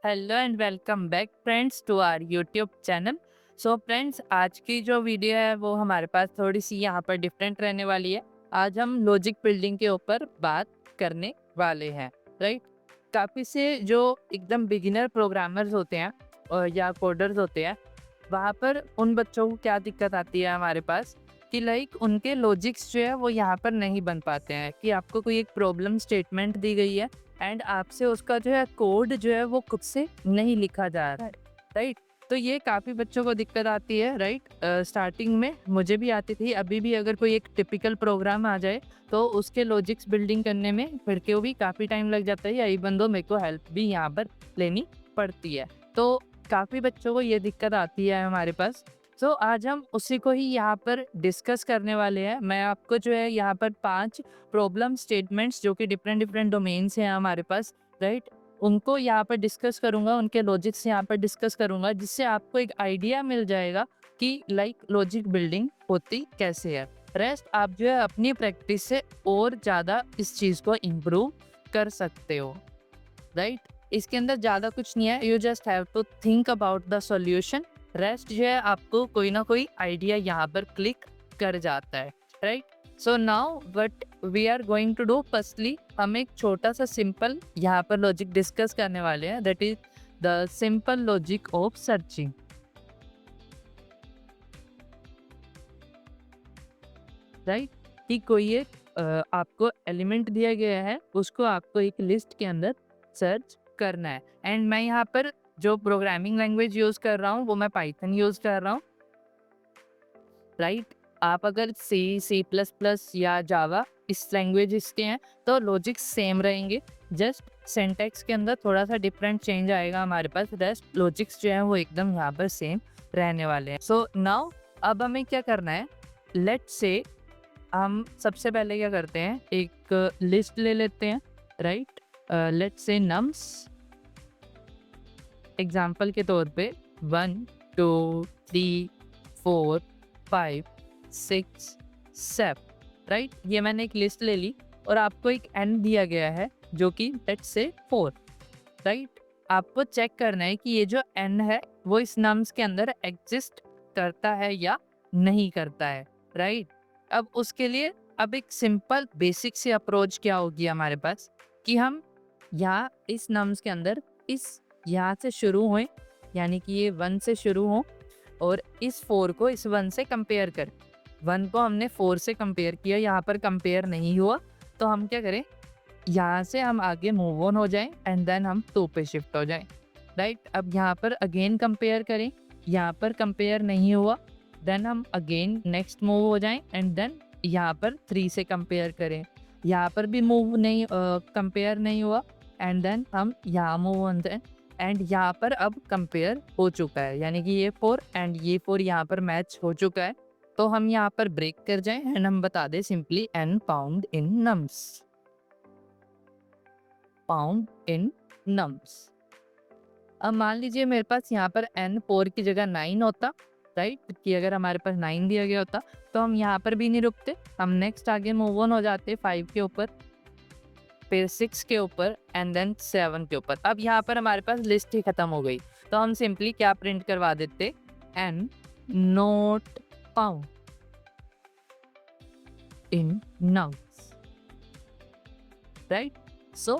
Hello and welcome back friends to our YouTube channel. So friends, आज की जो video है वो हमारे पास थोड़ी सी यहाँ पर डिफरेंट रहने वाली है। आज हम लॉजिक बिल्डिंग के ऊपर बात करने वाले हैं, राइट। काफ़ी से जो एकदम बिगिनर प्रोग्रामर्स होते हैं या कोडर्स होते हैं, वहाँ पर उन बच्चों को क्या दिक्कत आती है हमारे पास कि लाइक उनके लॉजिक्स जो है वो यहाँ पर नहीं बन पाते हैं। कि आपको कोई एक प्रॉब्लम स्टेटमेंट दी गई है एंड आपसे उसका जो है कोड जो है वो खुद से नहीं लिखा जा रहा है, राइट। तो ये काफ़ी बच्चों को दिक्कत आती है, राइट। स्टार्टिंग में मुझे भी आती थी, अभी भी अगर कोई एक टिपिकल प्रोग्राम आ जाए तो उसके लॉजिक्स बिल्डिंग करने में फिर के भी काफ़ी टाइम लग जाता है, या इवन दो मेरे को हेल्प भी यहाँ पर लेनी पड़ती है। तो काफ़ी बच्चों को ये दिक्कत आती है हमारे पास। सो आज हम उसी को ही यहाँ पर डिस्कस करने वाले हैं। मैं आपको जो है यहाँ पर 5 प्रॉब्लम स्टेटमेंट्स जो कि डिफरेंट डिफरेंट डोमेन्स हैं हमारे पास, राइट, उनको यहाँ पर डिस्कस करूँगा, उनके लॉजिक्स यहाँ पर डिस्कस करूँगा, जिससे आपको एक आइडिया मिल जाएगा कि लाइक लॉजिक बिल्डिंग होती कैसे है। रेस्ट आप जो है अपनी प्रैक्टिस से और ज़्यादा इस चीज़ को इम्प्रूव कर सकते हो, राइट। इसके अंदर ज़्यादा कुछ नहीं है, you just have to think about the solution. Rest जो है आपको कोई ना कोई आइडिया यहाँ पर क्लिक कर जाता है, right. So now what we are going to do, firstly हम एक छोटा सा सिंपल यहाँ पर लॉजिक डिस्कस करने वाले हैं, that is the simple logic of searching, right. कि कोई एक आपको एलिमेंट दिया गया है, उसको आपको एक लिस्ट के अंदर सर्च करना है। एंड मैं यहाँ पर जो प्रोग्रामिंग लैंग्वेज यूज़ कर रहा हूँ वो मैं पाइथन यूज़ कर रहा हूँ, राइट। आप अगर सी प्लस प्लस या जावा इस लैंग्वेज के हैं तो लॉजिक सेम रहेंगे, जस्ट सिंटैक्स के अंदर थोड़ा सा डिफरेंट चेंज आएगा हमारे पास। रेस्ट लॉजिक्स जो है वो एकदम यहाँ पर सेम रहने वाले हैं। सो नाउ अब हमें क्या करना है, लेट्स से हम सबसे पहले क्या करते हैं, एक लिस्ट ले लेते हैं, right. Let's say nums, example के तौर पे 1 2 3 4 5 6 7, राइट। ये मैंने एक लिस्ट ले ली और आपको एक n दिया गया है जो कि लेट्स से 4, राइट। आपको चेक करना है कि ये जो n है वो इस नम्स के अंदर एग्जिस्ट करता है या नहीं करता है, राइट। अब उसके लिए अब एक सिंपल बेसिक सी अप्रोच क्या होगी हमारे पास कि हम यहाँ इस नम्स के अंदर इस यहाँ से शुरू हुए, यानी कि ये 1 से शुरू हो और इस 4 को इस 1 से कंपेयर करें। 1 को हमने 4 से कंपेयर किया, यहाँ पर कंपेयर नहीं हुआ, तो हम क्या करें, यहाँ से हम आगे मूव ऑन हो जाएं एंड देन हम 2 पे शिफ्ट हो जाएं, राइट। अब यहाँ पर अगेन कंपेयर करें, यहाँ पर कंपेयर नहीं हुआ, देन हम अगेन नेक्स्ट मूव हो जाएं एंड देन यहाँ पर 3 से कंपेयर करें, यहाँ पर भी मूव नहीं कंपेयर नहीं हुआ एंड देन हम यहाँ मूव ऑन दें एंड यहाँ पर अब कंपेयर हो चुका है, यानी कि ये 4 एंड ये 4 यहाँ पर मैच हो चुका है। तो हम यहाँ पर ब्रेक कर जाएं एंड हम बता दें simply n pound in nums, pound in nums. अब मान लीजिए मेरे पास यहाँ पर n 4 की जगह 9 होता, राइट। कि अगर हमारे पास 9 दिया गया होता तो हम यहाँ पर भी नहीं रुकते, हम नेक्स्ट आगे मूव ऑन हो जाते 5 के ऊपर, फिर 6 के ऊपर एंड देन 7 के ऊपर। अब यहाँ पर हमारे पास लिस्ट ही खत्म हो गई, तो हम सिंपली क्या प्रिंट करवा देते, n not found in nums, right. So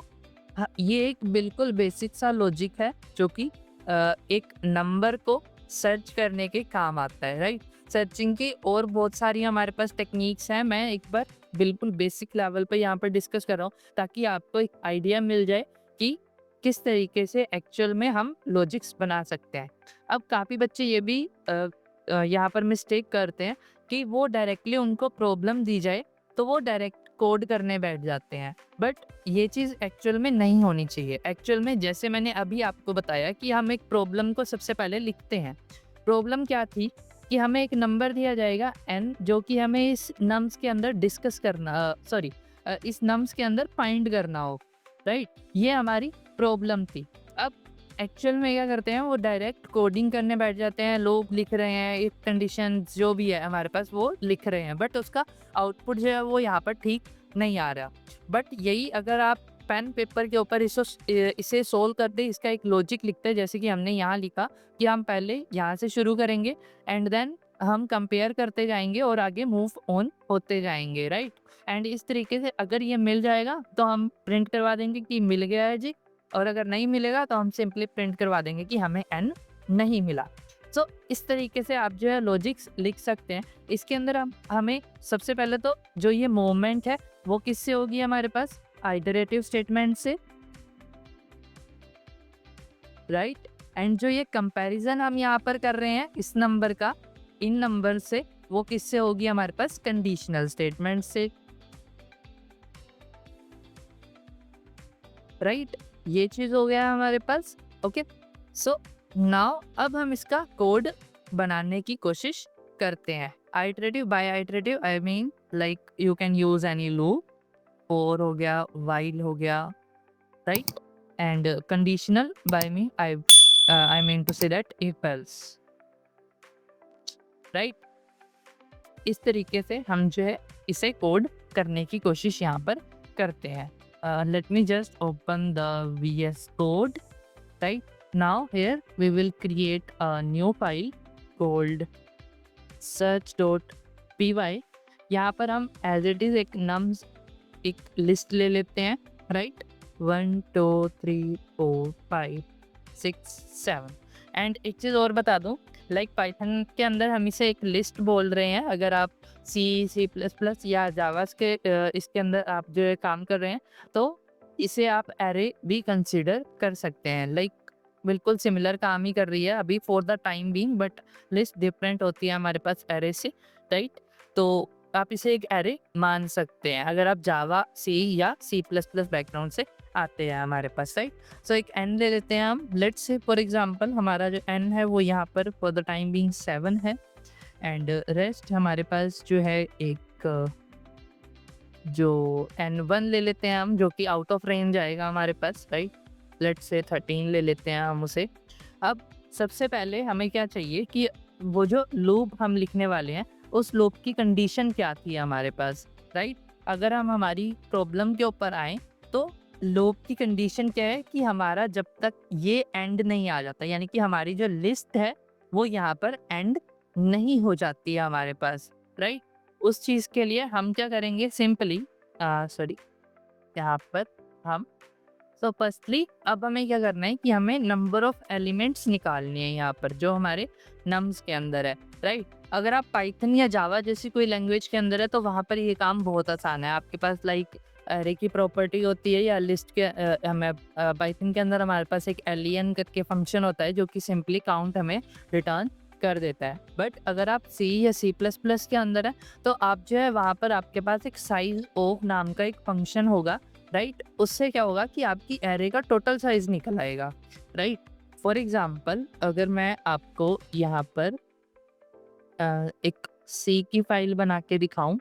ये एक बिल्कुल बेसिक सा लॉजिक है जो कि एक नंबर को सर्च करने के काम आता है, राइट। सर्चिंग की और बहुत सारी हमारे पास टेक्निक्स हैं, मैं एक बार बिल्कुल बेसिक लेवल पे यहाँ पर डिस्कस कर रहा हूँ ताकि आपको एक आइडिया मिल जाए कि किस तरीके से एक्चुअल में हम लॉजिक्स बना सकते हैं। अब काफ़ी बच्चे ये भी यहाँ पर मिस्टेक करते हैं कि वो डायरेक्टली उनको प्रॉब्लम दी जाए तो वो डायरेक्ट कोड करने बैठ जाते हैं, बट ये चीज़ एक्चुअल में नहीं होनी चाहिए। एक्चुअल में जैसे मैंने अभी आपको बताया कि हम एक प्रॉब्लम को सबसे पहले लिखते हैं। प्रॉब्लम क्या थी कि हमें एक नंबर दिया जाएगा n, जो कि हमें इस नम्स के अंदर डिस्कस करना, सॉरी इस नम्स के अंदर फाइंड करना हो, राइट। ये हमारी प्रॉब्लम थी। अब एक्चुअल में क्या करते हैं, वो डायरेक्ट कोडिंग करने बैठ जाते हैं, लोग लिख रहे हैं, इफ कंडीशन जो भी है हमारे पास वो लिख रहे हैं, बट उसका आउटपुट जो है वो यहाँ पर ठीक नहीं आ रहा। बट यही अगर आप पेन पेपर के ऊपर इसे सोल्व कर दे, इसका एक लॉजिक लिखते हैं, जैसे कि हमने यहाँ लिखा कि हम पहले यहाँ से शुरू करेंगे एंड देन हम कंपेयर करते जाएंगे और आगे मूव ऑन होते जाएंगे, राइट। एंड इस तरीके से अगर ये मिल जाएगा तो हम प्रिंट करवा देंगे कि मिल गया है जी, और अगर नहीं मिलेगा तो हम सिंपली प्रिंट करवा देंगे कि हमें एन नहीं मिला। सो इस तरीके से आप जो है लॉजिक्स लिख सकते हैं। इसके अंदर हम हमें सबसे पहले तो जो ये मूवमेंट है वो किससे होगी हमारे पास, आइटरेटिव स्टेटमेंट से, राइट। एंड जो ये कंपैरिजन हम यहाँ पर कर रहे हैं इस नंबर का इन नंबर से, वो किससे होगी हमारे पास, कंडीशनल स्टेटमेंट से, राइट। ये चीज हो गया हमारे पास। ओके, सो नाउ अब हम इसका कोड बनाने की कोशिश करते हैं। Iterative by iterative I mean like you can use any loop, for हो गया, वाइल हो गया, right. And conditional by me I mean to say that if else, right. इस तरीके से हम जो है इसे कोड करने की कोशिश यहाँ पर करते हैं। Late me just open the VS Code, right? Now here we will create a new file called search.py. यहाँ पर हम एज इट इज एक नम्स एक लिस्ट ले लेते हैं, राइट। 1 2 3 4 5 6 7। एंड एक चीज़ और बता दूँ, लाइक पाइथन के अंदर हम इसे एक लिस्ट बोल रहे हैं। अगर आप C++ या जावास के इसके अंदर आप जो है काम कर रहे हैं तो इसे आप एरे भी कंसीडर कर सकते हैं। लाइक बिल्कुल सिमिलर काम ही कर रही है अभी for the time being, but list different होती है हमारे पास एरे से, राइट। तो आप इसे एक एरे मान सकते हैं अगर आप जावा सी या C++ बैकग्राउंड से आते हैं हमारे पास, राइट। सो एक एन ले लेते हैं हम। लेट्स से फॉर एग्जांपल हमारा जो एन है वो यहाँ पर फॉर द टाइम बीइंग 7 है। एंड रेस्ट हमारे पास जो है एक जो N1 ले लेते हैं हम, जो कि आउट ऑफ रेंज आएगा हमारे पास, राइट। लेट्स से 13 ले लेते हैं हम उसे। अब सबसे पहले हमें क्या चाहिए कि वो जो लूप हम लिखने वाले हैं उस लूप की कंडीशन क्या थी हमारे पास, राइट। अगर हम हमारी प्रॉब्लम के ऊपर आए तो लूप की कंडीशन क्या है कि हमारा जब तक ये एंड नहीं आ जाता, यानी कि हमारी जो लिस्ट है वो यहाँ पर एंड नहीं हो जाती है हमारे पास, राइट। उस चीज़ के लिए हम क्या करेंगे, सिंपली यहाँ पर हम फर्स्टली अब हमें क्या करना है कि हमें नंबर ऑफ एलिमेंट्स निकालनी है यहाँ पर जो हमारे नम्स के अंदर है, राइट। अगर आप पाइथन या जावा जैसी कोई लैंग्वेज के अंदर है तो वहाँ पर ये काम बहुत आसान है। आपके पास लाइक एरे की प्रॉपर्टी होती है या लिस्ट के हमें पाइथन के अंदर हमारे पास एक len करके फंक्शन होता है जो कि सिंपली काउंट हमें रिटर्न कर देता है। बट अगर आप C या C++ के अंदर है तो आप जो है वहाँ पर आपके पास एक साइज ऑफ नाम का एक फंक्शन होगा, राइट। उससे क्या होगा कि आपकी एरे का टोटल साइज निकल आएगा, राइट। फॉर एग्जाम्पल अगर मैं आपको यहाँ पर एक C की फाइल बना के दिखाऊं,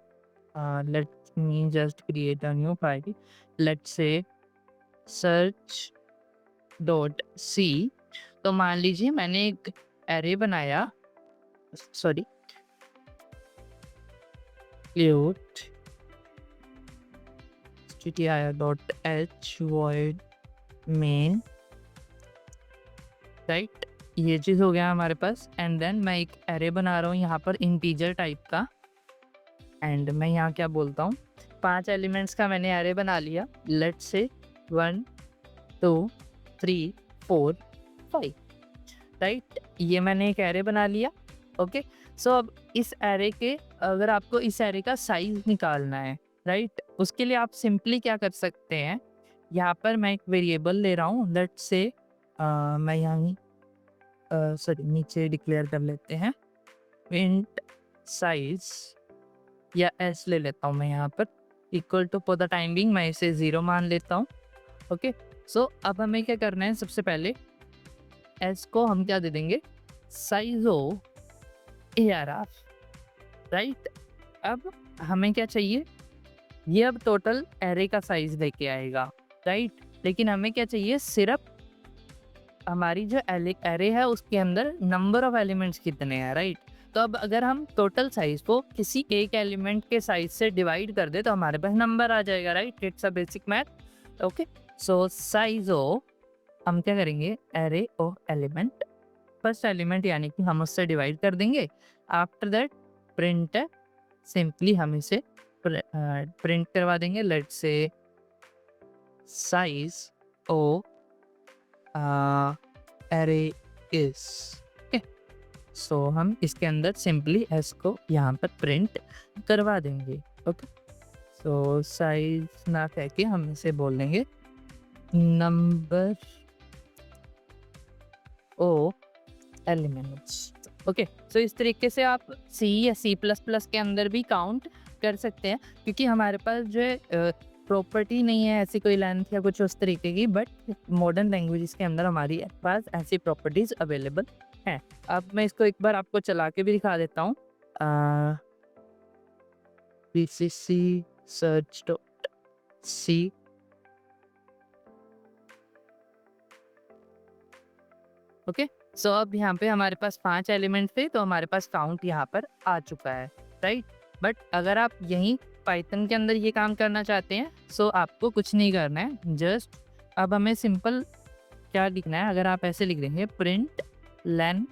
late me just create a new file, let's say search.c। तो मान लीजिए मैंने एक एरे बनाया, sorry cute str.h void main, right. ये चीज़ हो गया हमारे पास। एंड देन मैं एक एरे बना रहा हूँ यहाँ पर इंटीजर टाइप का। एंड मैं यहाँ क्या बोलता हूँ, 5 एलिमेंट्स का मैंने एरे बना लिया। Let's say 1 2 3 4 5, right. ये मैंने एक एरे बना लिया। ओके, सो अब इस एरे के अगर आपको इस एरे का साइज निकालना है, राइट, उसके लिए आप सिंपली क्या कर सकते हैं, यहाँ पर मैं एक वेरिएबल ले रहा हूँ। लेट्स से मैं यहाँ सॉरी नीचे डिक्लेयर कर लेते हैं इंट साइज या s ले लेता हूँ मैं यहाँ पर, equal to for the time being मैं इसे 0 मान लेता हूँ। ओके, सो अब हमें क्या करना है, सबसे पहले s को हम क्या दे देंगे, साइज ऑफ ARR, राइट। अब हमें क्या चाहिए, ये अब टोटल एरे का साइज लेके आएगा, राइट। लेकिन हमें क्या चाहिए, सिर्फ हमारी जो एरे है उसके अंदर नंबर ऑफ एलिमेंट्स कितने हैं, राइट। तो अब अगर हम टोटल साइज को किसी एक एलिमेंट के साइज से डिवाइड कर दे तो हमारे पास नंबर आ जाएगा, right. It's a basic math. Okay, so size of, हम क्या करेंगे, array of element, first element यानी कि हम उससे डिवाइड कर देंगे। आफ्टर दैट प्रिंट, सिंपली हम इसे प्रिंट करवा देंगे। Let's say size of array is, okay. So हम इसके अंदर सिंपली एस को यहाँ पर प्रिंट करवा देंगे, ओके। सो साइज ना कह के हम इसे बोल देंगे नंबर ऑफ एलिमेंट्स, ओके। सो इस तरीके से आप सी या सी प्लस प्लस के अंदर भी काउंट कर सकते हैं, क्योंकि हमारे पास जो है प्रॉपर्टी नहीं है ऐसी कोई लेंथ या कुछ उस तरीके की, बट मॉडर्न लैंग्वेजेस के अंदर हमारी पास ऐसी प्रॉपर्टीज अवेलेबल हैं। अब मैं इसको एक बार आपको चला के भी दिखा देता हूँ। pcc search c, okay. So अब यहाँ पे हमारे पास 5 एलिमेंट थे, तो हमारे पास काउंट यहाँ पर आ चुका है, राइट। बट अगर आप यहीं पाइथन के अंदर ये काम करना चाहते हैं, सो आपको कुछ नहीं करना है, जस्ट अब हमें सिंपल क्या लिखना है। अगर आप ऐसे लिख देंगे प्रिंट लेन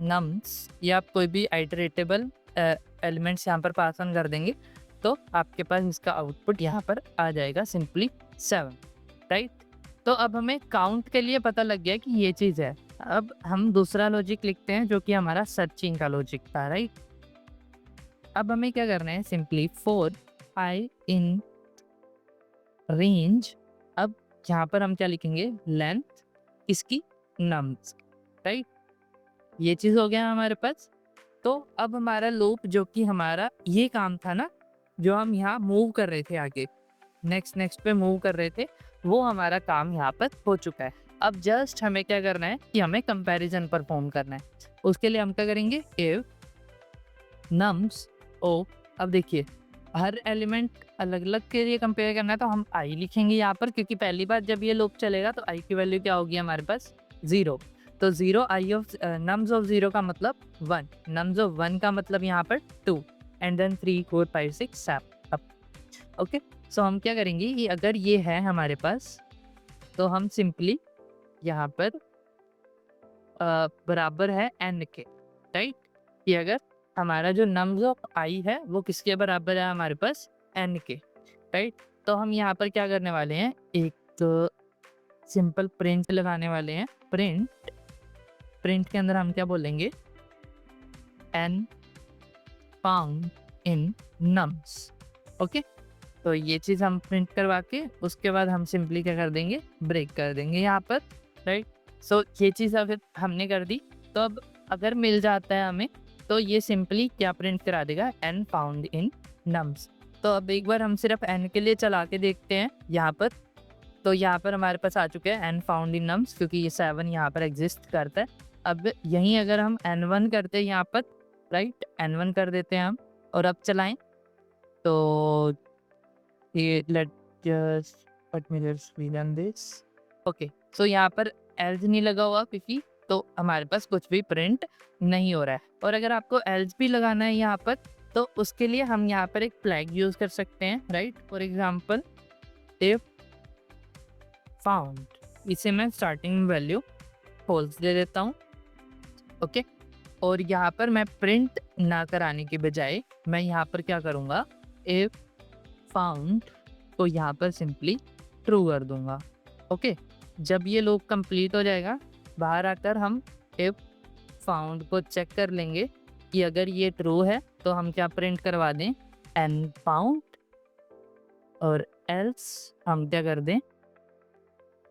नम्स, या आप कोई भी आइटरेटेबल एलिमेंट्स यहाँ पर पास ऑन कर देंगे, तो आपके पास इसका आउटपुट यहाँ पर आ जाएगा सिंपली 7, राइट। तो अब हमें काउंट के लिए पता लग गया कि ये चीज़ है। अब हम दूसरा लॉजिक लिखते हैं जो कि हमारा सर्चिंग का लॉजिक था, राइट। अब हमें क्या करना है, simply for I in range, अब यहाँ पर हम क्या लिखेंगे, लेंथ इसकी नम्स, राइट। ये चीज़ हो गया हमारे पास। तो अब हमारा लूप जो कि हमारा ये काम था ना, जो हम यहाँ मूव कर रहे थे आगे, नेक्स्ट पे मूव कर रहे थे, वो हमारा काम यहाँ पर हो चुका है। अब जस्ट हमें क्या करना है कि हमें कंपैरिजन परफॉर्म करना है। उसके लिए हम क्या करेंगे, इफ नम्स ओ, अब देखिए हर एलिमेंट अलग अलग के लिए कंपेयर करना है, तो हम आई लिखेंगे यहाँ पर, क्योंकि पहली बार जब ये लूप चलेगा तो आई की वैल्यू क्या होगी हमारे पास, 0। तो 0 आई ऑफ नम्स ऑफ 0 का मतलब 1, नम्स ऑफ 1 का मतलब यहाँ पर 2, and then 3 4 5 6 7 up, okay. So हम क्या करेंगे कि अगर ये है हमारे पास, तो हम सिंपली यहाँ पर बराबर है n के, राइट। कि अगर हमारा जो नम्स ऑफ आई है वो किसके बराबर है हमारे पास, n के, राइट। तो हम यहाँ पर क्या करने वाले हैं, एक सिंपल प्रिंट लगाने वाले हैं। प्रिंट के अंदर हम क्या बोलेंगे, n found in nums, okay. तो ये चीज़ हम प्रिंट करवा के उसके बाद हम सिंपली क्या कर देंगे, ब्रेक कर देंगे यहाँ पर, राइट। सो ये चीज़ अगर हमने कर दी, तो अब अगर मिल जाता है हमें, तो ये सिंपली क्या प्रिंट करा देगा, n फाउंड इन नम्स। तो अब एक बार हम सिर्फ n के लिए चला के देखते हैं यहाँ पर। तो यहाँ पर हमारे पास आ चुके हैं n फाउंड इन नम्स, क्योंकि ये 7 यहाँ पर एग्जिस्ट करता है। अब यहीं अगर हम n1 करते हैं यहाँ पर, राइट, n1 कर देते हैं हम, और अब चलाएं, तो ये let me just run this, okay. So यहाँ पर एल्स नहीं लगा हुआ क्योंकि, तो हमारे पास कुछ भी प्रिंट नहीं हो रहा है। और अगर आपको एल्स भी लगाना है यहाँ पर, तो उसके लिए हम यहाँ पर एक फ्लैग यूज कर सकते हैं, right. For example if found, इसे मैं स्टार्टिंग वैल्यू फॉल्स दे देता हूँ, ओके। और यहाँ पर मैं प्रिंट ना कराने के बजाय मैं यहाँ पर क्या करूँगा, इफ फाउंड को यहाँ पर सिंपली ट्रू कर दूंगा, ओके। जब ये लूप कंप्लीट हो जाएगा, बाहर आकर हम इफ फाउंड को चेक कर लेंगे कि अगर ये ट्रू है तो हम क्या प्रिंट करवा दें, एन फाउंड, और एल्स हम क्या कर दें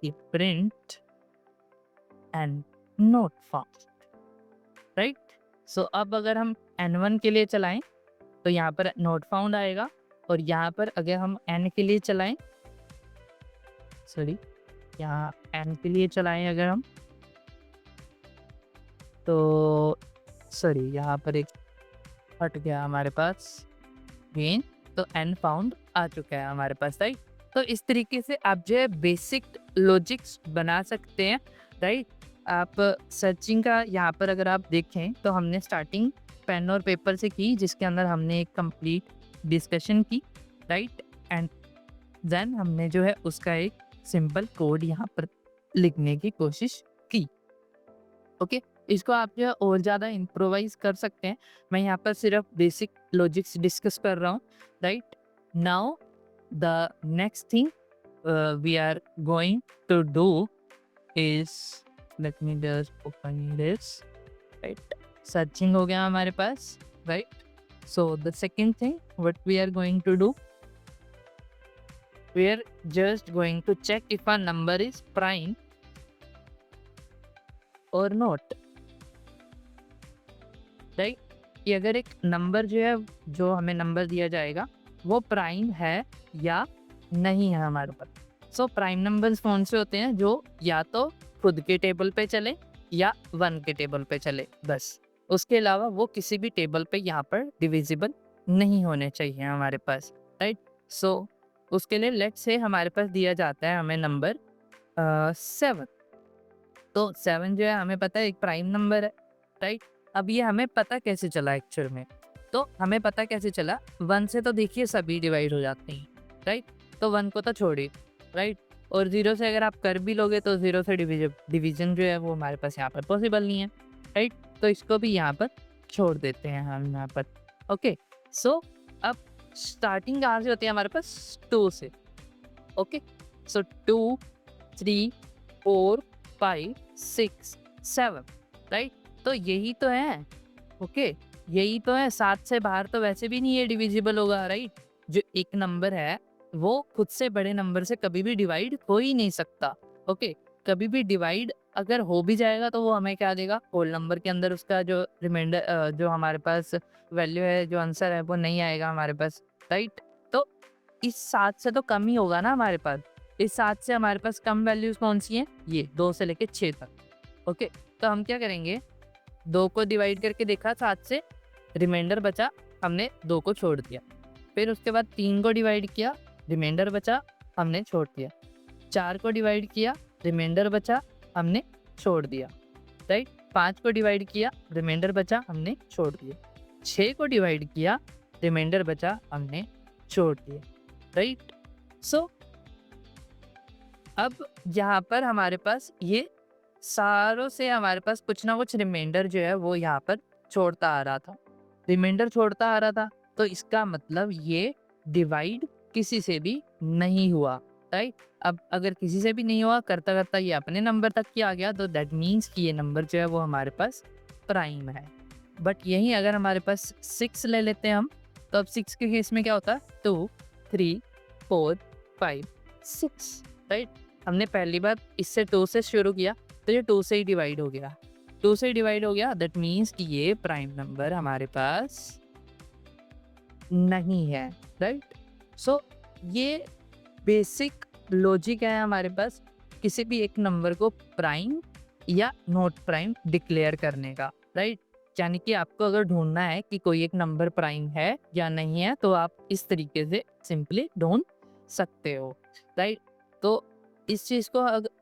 कि print N not found, right. So अब अगर हम n1 के लिए चलाएं तो यहाँ पर नॉट फाउंड आएगा, और यहाँ पर अगर हम n के लिए चलाएं, सॉरी यहाँ n के लिए चलाएं अगर हम, तो सॉरी यहाँ पर एक हट गया हमारे पास गेन, तो n फाउंड आ चुका है हमारे पास, राइट। तो इस तरीके से आप जो है बेसिक लॉजिक्स बना सकते हैं, राइट। आप सर्चिंग का यहाँ पर अगर आप देखें तो हमने स्टार्टिंग पेन और पेपर से की, जिसके अंदर हमने एक कंप्लीट डिस्कशन की, राइट। एंड देन हमने जो है उसका एक सिंपल कोड यहाँ पर लिखने की कोशिश की। ओके, इसको आप जो है और ज़्यादा इम्प्रोवाइज कर सकते हैं। मैं यहाँ पर सिर्फ बेसिक लॉजिक्स डिस्कस कर रहा हूँ, right. Now the next thing we are going to do is, let me just open this, right. Searching हो गया हमारे पास, right. So the second thing what we are going to do, we are just going to check if a number is prime or not, right. कि अगर एक number जो है, जो हमें नंबर दिया जाएगा वो प्राइम है या नहीं है हमारे पास। सो प्राइम नंबर्स कौन से होते हैं, जो या तो खुद के टेबल पे चले या 1 के टेबल पे चले, बस। उसके अलावा वो किसी भी टेबल पे यहाँ पर डिविजिबल नहीं होने चाहिए हमारे पास, राइट। सो उसके लिए लेट से हमारे पास दिया जाता है हमें नंबर 7। तो 7 जो है हमें पता है एक प्राइम नंबर है, राइट। अब ये हमें पता कैसे चला एक्चुअल में, तो हमें पता कैसे चला, 1 से तो देखिए सभी डिवाइड हो जाते हैं, राइट। तो 1 को तो छोड़िए, राइट। और 0 से अगर आप कर भी लोगे तो 0 से डिवीजन जो है वो हमारे पास यहाँ पर पॉसिबल नहीं है, राइट। तो इसको भी यहाँ पर छोड़ देते हैं हम यहाँ पर। ओके, सो अब स्टार्टिंग कहाँ से होती है हमारे पास, 2 से। ओके, सो 2, 3, 4, 5, 6, 7, राइट। तो यही तो है, ओके, यही तो है। 7 से बाहर तो वैसे भी नहीं ये डिविजिबल होगा, राइट। जो एक नंबर है वो खुद से बड़े नंबर से कभी भी डिवाइड हो ही नहीं सकता, ओके। कभी भी डिवाइड अगर हो भी जाएगा तो वो हमें क्या देगा, होल नंबर के अंदर उसका जो रिमाइंडर जो हमारे पास वैल्यू है, जो आंसर है वो नहीं आएगा हमारे पास, राइट। तो इस 7 से तो कम ही होगा ना हमारे पास। इस 7 से हमारे पास कम वैल्यूज कौन सी हैं, ये 2 से लेके 6 तक, ओके। तो हम क्या करेंगे, 2 को डिवाइड करके देखा 7 से, रिमाइंडर बचा, हमने 2 को छोड़ दिया। फिर उसके बाद 3 को डिवाइड किया, रिमाइंडर बचा, हमने छोड़ दिया। 4 को डिवाइड किया, रिमाइंडर बचा, हमने छोड़ दिया, राइट। 5 को डिवाइड किया, रिमाइंडर बचा, हमने छोड़ दिया। 6 को डिवाइड किया, रिमाइंडर बचा, हमने छोड़ दिया, राइट। सो अब यहाँ पर हमारे पास ये सारों से हमारे पास कुछ ना कुछ रिमाइंडर जो है वो यहाँ पर छोड़ता आ रहा था, रिमाइंडर छोड़ता आ रहा था। तो इसका मतलब ये डिवाइड किसी से भी नहीं हुआ, राइट। अब अगर किसी से भी नहीं हुआ, करता करता ये अपने नंबर तक ही आ गया, तो दैट मीन्स कि ये नंबर जो है वो हमारे पास प्राइम है। बट यहीं अगर हमारे पास 6 ले लेते हैं हम, तो अब 6 के केस में क्या होता है, 2, 3, 4, 5, 6, राइट। हमने पहली बार इससे 2 से शुरू किया तो ये 2 से ही डिवाइड हो गया, 2 से ही डिवाइड हो गया, दैट मीन्स कि ये प्राइम नंबर हमारे पास नहीं है, राइट। सो ये बेसिक लॉजिक है हमारे पास किसी भी एक नंबर को प्राइम या नॉट प्राइम डिक्लेयर करने का, राइट। यानी कि आपको अगर ढूंढना है कि कोई एक नंबर प्राइम है या नहीं है, तो आप इस तरीके से सिंपली ढूंढ सकते हो, राइट। तो इस चीज़ को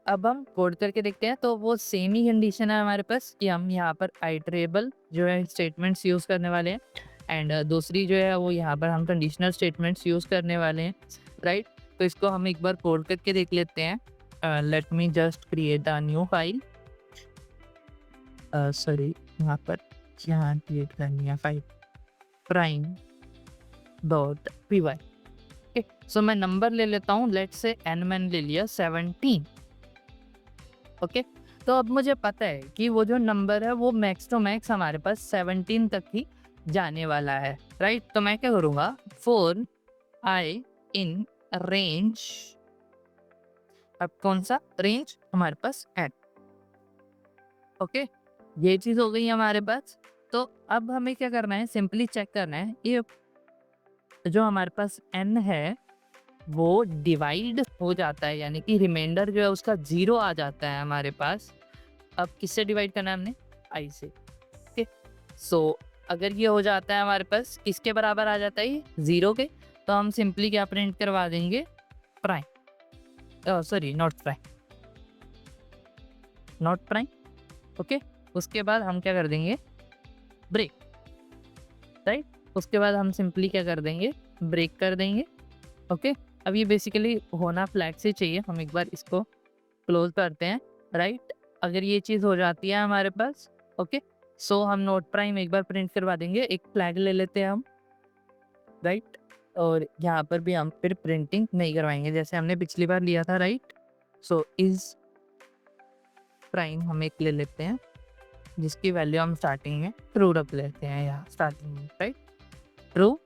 अब हम कोड करके देखते हैं, तो वो सेम ही कंडीशन है हमारे पास कि हम यहाँ पर आइटरेबल जो है स्टेटमेंट्स यूज़ करने वाले हैं, एंड दूसरी जो है वो यहाँ पर हम कंडीशनल स्टेटमेंट्स यूज़ करने वाले हैं, राइट। तो इसको हम एक बार कोड करके देख लेते हैं। Late me just create a new file, sorry यहाँ पर यहाँ क्रिएट करनी है फाइल prime.py। ओके, सो मैं नंबर ले लेता हूँ, लेट से n मैंने ले लिया 17, ओके। तो अब मुझे पता है कि वो जो नंबर है वो मैक्स टू मैक्स हमारे पास 17 तक ही जाने वाला है, राइट। तो मैं क्या करूँगा, फॉर आई इन रेंज, अब कौन सा रेंज हमारे पास n, ओके। ये चीज़ हो गई हमारे पास। तो अब हमें क्या करना है, सिंपली चेक करना है ये जो हमारे पास n है वो डिवाइड हो जाता है, यानी कि रिमाइंडर जो है उसका 0 आ जाता है हमारे पास। अब किससे डिवाइड करना है हमने, i से, ओके। सो अगर ये हो जाता है हमारे पास, किसके बराबर आ जाता है ये 0 के, तो हम सिंपली क्या प्रिंट करवा देंगे, prime, sorry not prime, not prime, okay. उसके बाद हम क्या कर देंगे, ब्रेक, राइट। उसके बाद हम सिंपली क्या कर देंगे, ब्रेक कर देंगे, ओके। अब ये बेसिकली होना फ्लैग से चाहिए, हम एक बार इसको क्लोज करते हैं, राइट। अगर ये चीज़ हो जाती है हमारे पास, ओके, सो हम नोट प्राइम एक बार प्रिंट करवा देंगे। एक फ्लैग ले लेते हैं हम, राइट, और यहाँ पर भी हम फिर प्रिंटिंग नहीं करवाएंगे जैसे हमने पिछली बार लिया था, राइट। सो इज प्राइम हम एक ले लेते हैं जिसकी वैल्यू हम स्टार्टिंग में ट्रू रख लेते हैं, यहाँ स्टार्टिंग में, राइट, ट्रू।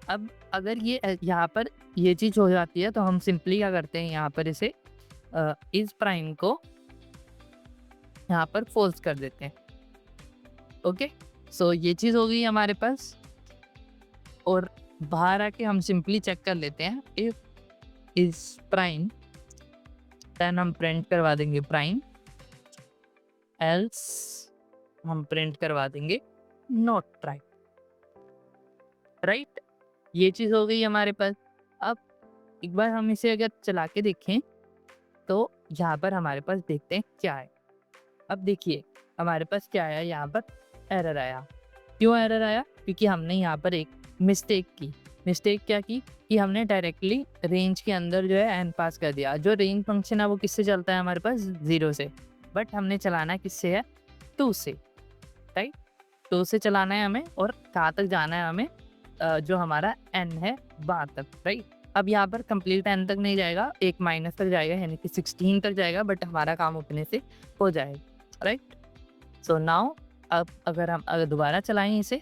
अब अगर ये यहाँ पर ये चीज़ हो जाती है तो हम सिंपली क्या करते हैं, यहाँ पर इसे इस प्राइम को यहाँ पर फोल्स कर देते हैं, ओके। सो ये चीज़ हो गई हमारे पास, और बाहर आके हम सिंपली चेक कर लेते हैं इफ इज प्राइम, देन हम प्रिंट करवा देंगे प्राइम, एल्स हम प्रिंट करवा देंगे नॉट प्राइम, राइट। ये चीज़ हो गई हमारे पास। अब एक बार हम इसे अगर चला के देखें तो यहाँ पर हमारे पास देखते हैं क्या है। अब देखिए हमारे पास क्या आया, यहाँ पर एरर आया। क्यों एरर आया? क्योंकि हमने यहाँ पर एक मिस्टेक की। मिस्टेक क्या की कि हमने डायरेक्टली रेंज के अंदर जो है एन पास कर दिया। जो रेंज फंक्शन है वो किससे चलता है हमारे पास? 0 से, बट हमने चलाना किससे है? 2 से, राइट। 2 से चलाना है हमें, और कहाँ तक जाना है हमें? जो हमारा एन है बाहर तक, राइट। अब यहाँ पर कंप्लीट एन तक नहीं जाएगा, एक माइनस तक जाएगा, यानी कि 16 तक जाएगा, बट हमारा काम उतने से हो जाएगा, राइट। सो नाउ अब अगर हम दोबारा चलाएं इसे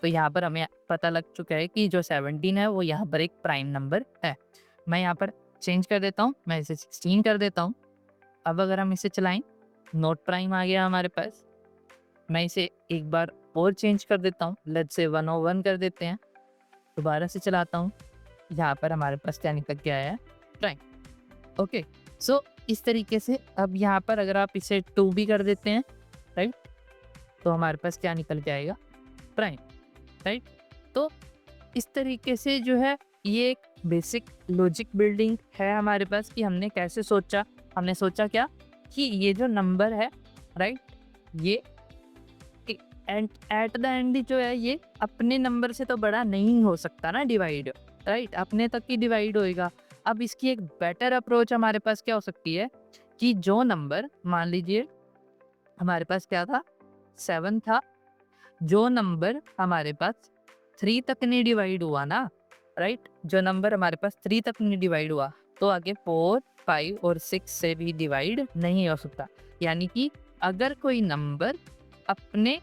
तो यहाँ पर हमें पता लग चुका है कि जो 17 है वो यहाँ पर एक प्राइम नंबर है। मैं यहाँ पर चेंज कर देता हूँ, मैं इसे 16 कर देता हूँ। अब अगर हम इसे चलाएं, नोट प्राइम आ गया हमारे पास। मैं इसे एक बार और चेंज कर देता हूँ, लेट्स से 101 कर देते हैं। दोबारा से चलाता हूँ, यहाँ पर हमारे पास क्या निकल के आया है? Prime, okay. सो इस तरीके से अब यहाँ पर अगर आप इसे 2 भी कर देते हैं, राइट, तो हमारे पास क्या निकल के आएगा? Prime, right. तो इस तरीके से जो है ये एक बेसिक लॉजिक बिल्डिंग है हमारे पास कि हमने कैसे सोचा। हमने सोचा क्या कि ये जो नंबर है, राइट, ये एट द एंड जो है ये अपने नंबर से तो बड़ा नहीं हो सकता ना डिवाइड, राइट, अपने तक ही डिवाइड होएगा। अब इसकी एक बेटर अप्रोच हमारे पास क्या हो सकती है कि जो नंबर, मान लीजिए हमारे पास क्या था? 7 था। जो नंबर हमारे पास 3 तक नहीं डिवाइड हुआ ना, राइट, जो नंबर हमारे पास 3 तक नहीं डिवाइड हुआ तो आगे 4, 5 और 6 से भी डिवाइड नहीं हो सकता। यानी कि अगर कोई नंबर अपने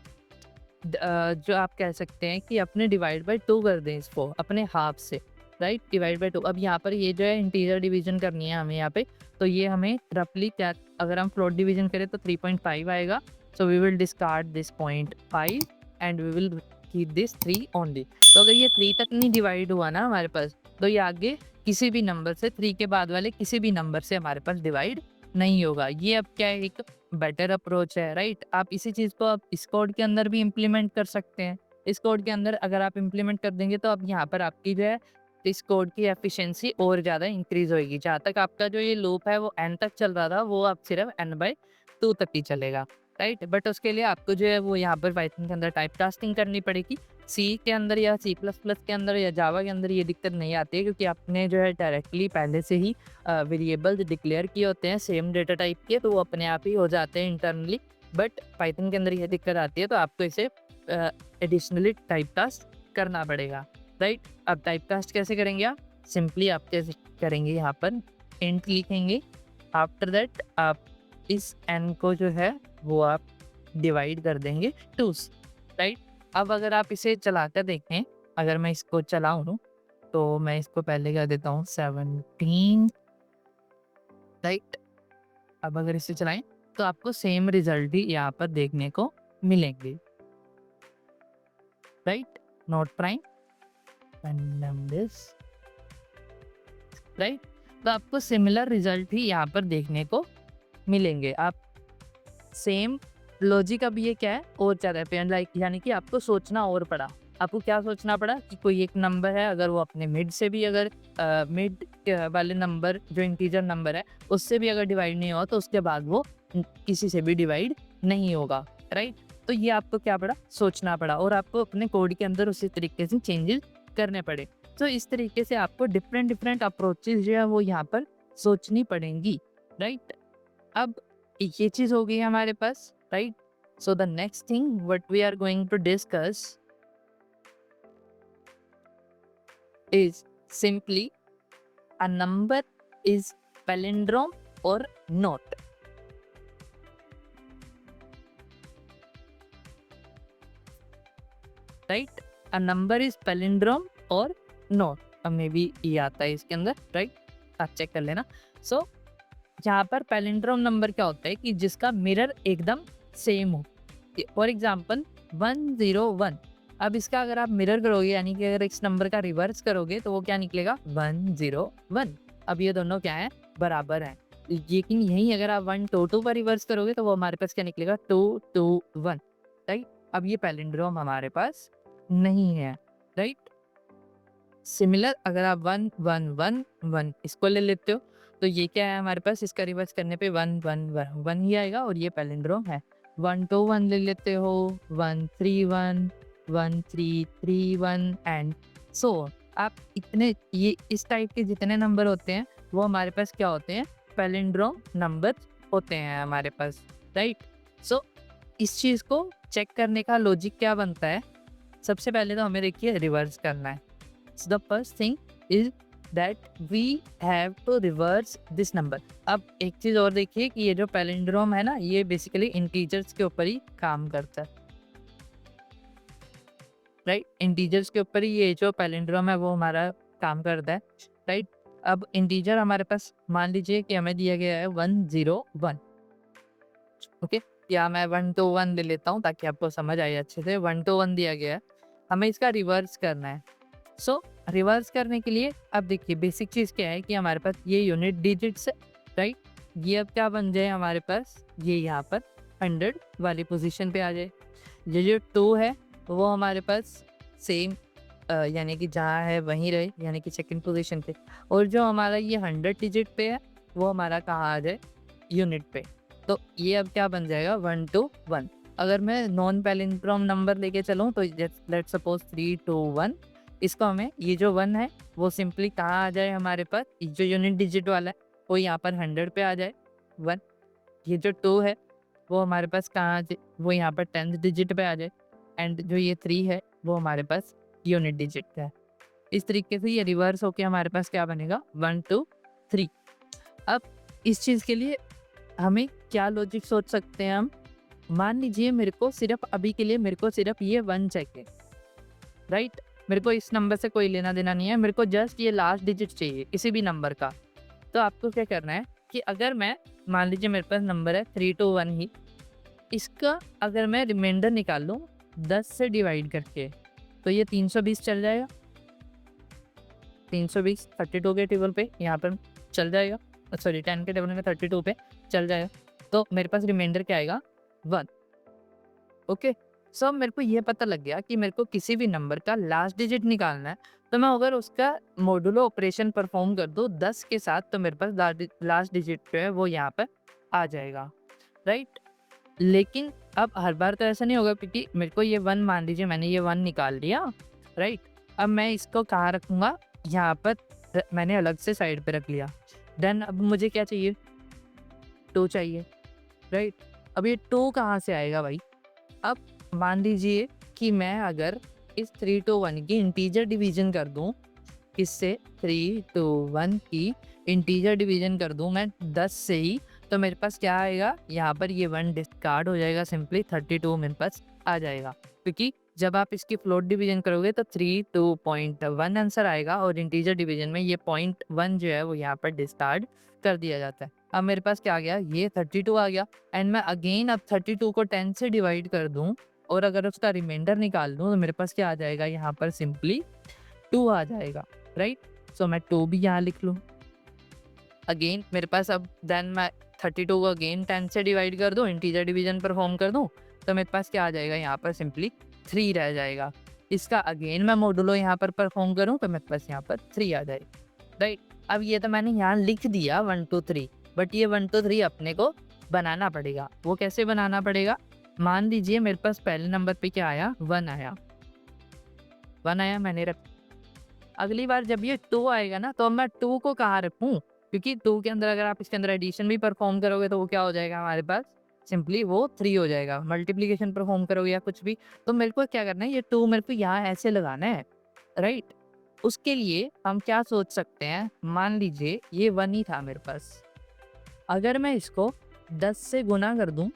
जो आप कह सकते हैं कि अपने डिवाइड बाय 2 कर दें इसको अपने हाफ से, राइट, डिवाइड बाय 2। अब यहाँ पर ये जो है इंटीजर डिवीजन करनी है हमें यहाँ पे, तो ये हमें रफली क्या, अगर हम फ्लोट डिवीजन करें तो 3.5 आएगा। So we will discard this 0.5 and we will keep this 3 only. तो अगर ये 3 तक नहीं डिवाइड हुआ ना हमारे पास, तो ये आगे किसी भी नंबर से, 3 के बाद वाले किसी भी नंबर से हमारे पास डिवाइड नहीं होगा। ये अब क्या है, एक बेटर अप्रोच है, राइट। आप इसी चीज़ को आप इस कोड के अंदर भी इम्प्लीमेंट कर सकते हैं। इस कोड के अंदर अगर आप इम्प्लीमेंट कर देंगे तो अब यहाँ पर आपकी जो है इस कोड की एफिशिएंसी और ज़्यादा इंक्रीज होएगी। जहाँ तक आपका जो ये लूप है वो एन तक चल रहा था, वो अब सिर्फ n/2 तक ही चलेगा, राइट। बट उसके लिए आपको जो है वो यहाँ पर पाइथन के अंदर टाइप कास्टिंग करनी पड़ेगी। सी के अंदर या C++ के अंदर या जावा के अंदर ये दिक्कत नहीं आती है, क्योंकि आपने जो है डायरेक्टली पहले से ही वेरिएबल्स डिक्लेयर किए होते हैं सेम डेटा टाइप के, तो वो अपने आप ही हो जाते हैं इंटरनली। बट पाइथन के अंदर ये दिक्कत आती है, तो आपको इसे एडिशनली टाइप कास्ट करना पड़ेगा, राइट। अब टाइप कास्ट कैसे करेंगे आप? सिंपली आप कैसे करेंगे, यहाँ पर इंट लिखेंगे, आफ्टर दैट आप इस n को जो है वो आप डिवाइड कर देंगे 2 से, राइट। अब अगर आप इसे चलाकर देखें, अगर मैं इसको चलाऊँ तो मैं इसको पहले क्या देता हूँ 17, राइट। अब अगर इसे चलाएं तो आपको सेम रिजल्ट ही यहाँ पर देखने को मिलेंगे, राइट। नोट प्राइम राइट, तो आपको सिमिलर रिजल्ट ही यहाँ पर देखने को मिलेंगे। आप सेम लॉजिक, अब ये क्या है और ज़्यादा पे लाइक, यानी कि आपको सोचना और पड़ा। आपको क्या सोचना पड़ा कि कोई एक नंबर है, अगर वो अपने मिड से भी, अगर मिड वाले नंबर जो इंटीजर नंबर है उससे भी अगर डिवाइड नहीं हुआ तो उसके बाद वो किसी से भी डिवाइड नहीं होगा, राइट। तो ये आपको क्या पड़ा? सोचना पड़ा, और आपको अपने कोड के अंदर उसी तरीके से चेंजेस करने पड़े। तो इस तरीके से आपको डिफरेंट डिफरेंट अप्रोचेस जो है वो यहाँ पर सोचनी पड़ेंगी, राइट। अब ये चीज़ हो गई है हमारे पास, right. So the next thing what we are going to discuss is simply a number is palindrome or not, right? A number is palindrome or not. अब मे बी ये आता है इसके अंदर, राइट। आप चेक कर लेना। सो यहाँ पर पैलिंड्रोम नंबर क्या होता है कि जिसका मिरर एकदम सेम हो। For example 101। अब इसका अगर आप मिरर करोगे यानी कि अगर इस नंबर का रिवर्स करोगे तो वो क्या निकलेगा 101। अब ये दोनों क्या है, बराबर हैं। लेकिन यही अगर आप 122 पर रिवर्स करोगे तो वो हमारे पास क्या निकलेगा 221, राइट। अब ये पैलिंड्रोम हमारे पास नहीं है, राइट। सिमिलर अगर आप 1111 इसको ले लेते हो तो ये क्या है हमारे पास, इसका रिवर्स करने पे 111 ही आएगा और ये पैलिंड्रोम है। 121 ले लेते हो, 131, 1331 एंड सो आप इतने ये इस टाइप के जितने नंबर होते हैं वो हमारे पास क्या होते हैं, पैलिंड्रोम नंबर होते हैं हमारे पास, राइट। सो इस चीज़ को चेक करने का लॉजिक क्या बनता है, सबसे पहले तो हमें देखिए रिवर्स करना है। So the first thing is that we have to reverse this number. अब एक चीज़ और देखिए कि ये जो पैलिंड्रोम है ना, ये बेसिकली इंटीजर्स के ऊपर ही काम करता है, राइट। इंटीजर्स के ऊपर ही ये जो पैलिंड्रोम है वो हमारा काम करता है, राइट। अब इंटीजर हमारे पास मान लीजिए कि हमें दिया गया है 101, ओके। या मैं 121 ले लेता हूँ ताकि आपको समझ आए अच्छे से। 121 दिया गया है, हमें इसका रिवर्स करना है। सो रिवर्स करने के लिए अब देखिए बेसिक चीज़ क्या है कि हमारे पास ये यूनिट डिजिट्स है, राइट। ये अब क्या बन जाए हमारे पास, ये यहाँ पर 100 वाली पोजीशन पे आ जाए। ये जो 2 है वो हमारे पास सेम यानी कि जहाँ है वहीं रहे, यानी कि सेकंड पोजीशन पे। और जो हमारा ये 100 डिजिट पे है वो हमारा कहाँ आ जाए, यूनिट पे। तो ये अब क्या बन जाएगा 121। अगर मैं नॉन पैलिंड्रोम नंबर लेके चलूँ तो लेट्स सपोज 321, इसको हमें ये जो 1 है वो सिंपली कहाँ आ जाए हमारे पास, जो यूनिट डिजिट वाला है वो यहाँ पर 100 पे आ जाए 1। ये जो 2 है वो हमारे पास कहाँ आ जाए, वो यहाँ पर 10th डिजिट पे आ जाए। एंड जो ये 3 है वो हमारे पास यूनिट डिजिट का है। इस तरीके से ये रिवर्स होके हमारे पास क्या बनेगा 1 2 3। अब इस चीज़ के लिए हमें क्या लॉजिक सोच सकते हैं हम, मान लीजिए मेरे को सिर्फ अभी के लिए मेरे को सिर्फ ये 1 चाहिए, राइट। मेरे को इस नंबर से कोई लेना देना नहीं है, मेरे को जस्ट ये लास्ट डिजिट चाहिए किसी भी नंबर का। तो आपको क्या करना है कि अगर मैं मान लीजिए मेरे पास नंबर है 321 ही, इसका अगर मैं रिमाइंडर निकाल लूँ 10 से डिवाइड करके तो ये 320 चल जाएगा। 320 32 के टेबल पे यहाँ पर चल जाएगा, सॉरी 10 के टेबल में 32 पे चल जाएगा। तो मेरे पास रिमाइंडर क्या आएगा 1, ओके। सो मेरे को ये पता लग गया कि मेरे को किसी भी नंबर का लास्ट डिजिट निकालना है तो मैं अगर उसका मोडुलो ऑपरेशन परफॉर्म कर दूँ 10 के साथ तो मेरे पास लास्ट डिजिट जो है वो यहाँ पर आ जाएगा, राइट। लेकिन अब हर बार तो ऐसा नहीं होगा क्योंकि मेरे को ये 1 मान लीजिए मैंने ये 1 निकाल लिया, राइट। अब मैं इसको कहाँ रखूँगा, यहाँ पर मैंने अलग से साइड पे रख लिया। देन अब मुझे क्या चाहिए 2 चाहिए, राइट। अब ये 2 कहाँ से आएगा भाई, अब मान लीजिए कि मैं अगर इस 321 की इंटीजर डिवीजन कर दूं, किससे 321 की इंटीजर डिवीजन कर दूं मैं 10 से ही, तो मेरे पास क्या आएगा, यहाँ पर ये 1 डिस्कार्ड हो जाएगा, सिंपली 32 मेरे पास आ जाएगा। क्योंकि जब आप इसकी फ्लोट डिवीजन करोगे तो 32.1 आंसर आएगा और इंटीजर डिवीजन में ये 0.1 जो है वो यहाँ पर डिस्कार्ड कर दिया जाता है। अब मेरे पास क्या आ गया, ये 32 आ गया। एंड मैं अगेन अब 32 को 10 से डिवाइड कर दूं और अगर उसका रिमाइंडर निकाल दूं तो मेरे पास क्या आ जाएगा, यहाँ पर सिंपली 2 आ जाएगा, राइट। सो मैं 2 भी यहाँ लिख लूँ। अगेन मेरे पास अब देन मैं 32 को अगेन 10 से डिवाइड कर दूँ, इंटीजर डिवीजन परफॉर्म कर दूँ तो मेरे पास क्या आ जाएगा, यहाँ पर सिंपली 3 रह जाएगा। इसका अगेन मैं मोडुलो यहाँ पर परफॉर्म करूँ तो मेरे पास यहाँ पर 3 आ जाएगा, राइट। अब ये तो मैंने यहाँ लिख दिया 1 2 3, बट ये 1 2 3 अपने को बनाना पड़ेगा। वो कैसे बनाना पड़ेगा, मान लीजिए मेरे पास पहले नंबर पे क्या आया 1 आया, 1 आया, मैंने अगली बार जब ये 2 आएगा ना, तो अब मैं 2 को कहाँ रखूँ? क्योंकि 2 के अंदर अगर आप इसके अंदर एडिशन भी परफ़ॉर्म करोगे तो वो क्या हो जाएगा हमारे पास? सिंपली वो 3 हो जाएगा। मल्टीप्लिकेशन परफ़ॉर्म करोगे या कुछ भी, तो मेरे को क्या करना है, ये 2 मेरे को यहाँ ऐसे लगाना है, राइट? उसके लिए हम क्या सोच सकते हैं, मान लीजिए ये 1 ही था मेरे पास। अगर मैं इसको 10 से गुना कर दूँ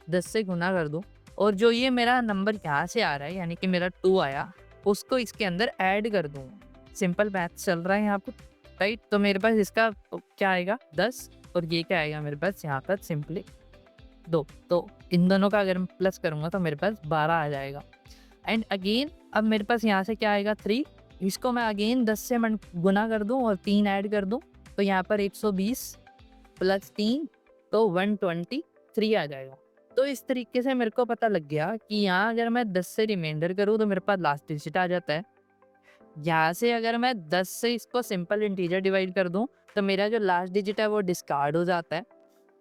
10 से गुना कर दूँ और जो ये मेरा नंबर यहाँ से आ रहा है, यानी कि मेरा 2 आया, उसको इसके अंदर ऐड कर दूँ। सिंपल मैथ चल रहा है यहाँ पे, राइट? तो मेरे पास इसका क्या आएगा 10 और ये क्या आएगा मेरे पास यहाँ पर सिंपली 2। तो इन दोनों का अगर मैं प्लस करूँगा तो मेरे पास 12 आ जाएगा। एंड अगेन अब मेरे पास यहाँ से क्या आएगा 3, इसको मैं अगेन 10 से गुना कर दूँ और 3 ऐड कर दूँ, तो यहाँ पर 120 प्लस 3 तो 123 आ जाएगा। तो इस तरीके से मेरे को पता लग गया कि यहाँ अगर मैं 10 से रिमाइंडर करूँ तो मेरे पास लास्ट डिजिट आ जाता है। यहाँ से अगर मैं 10 से इसको सिंपल इंटीजर डिवाइड कर दूँ तो मेरा जो लास्ट डिजिट है वो डिस्कार्ड हो जाता है।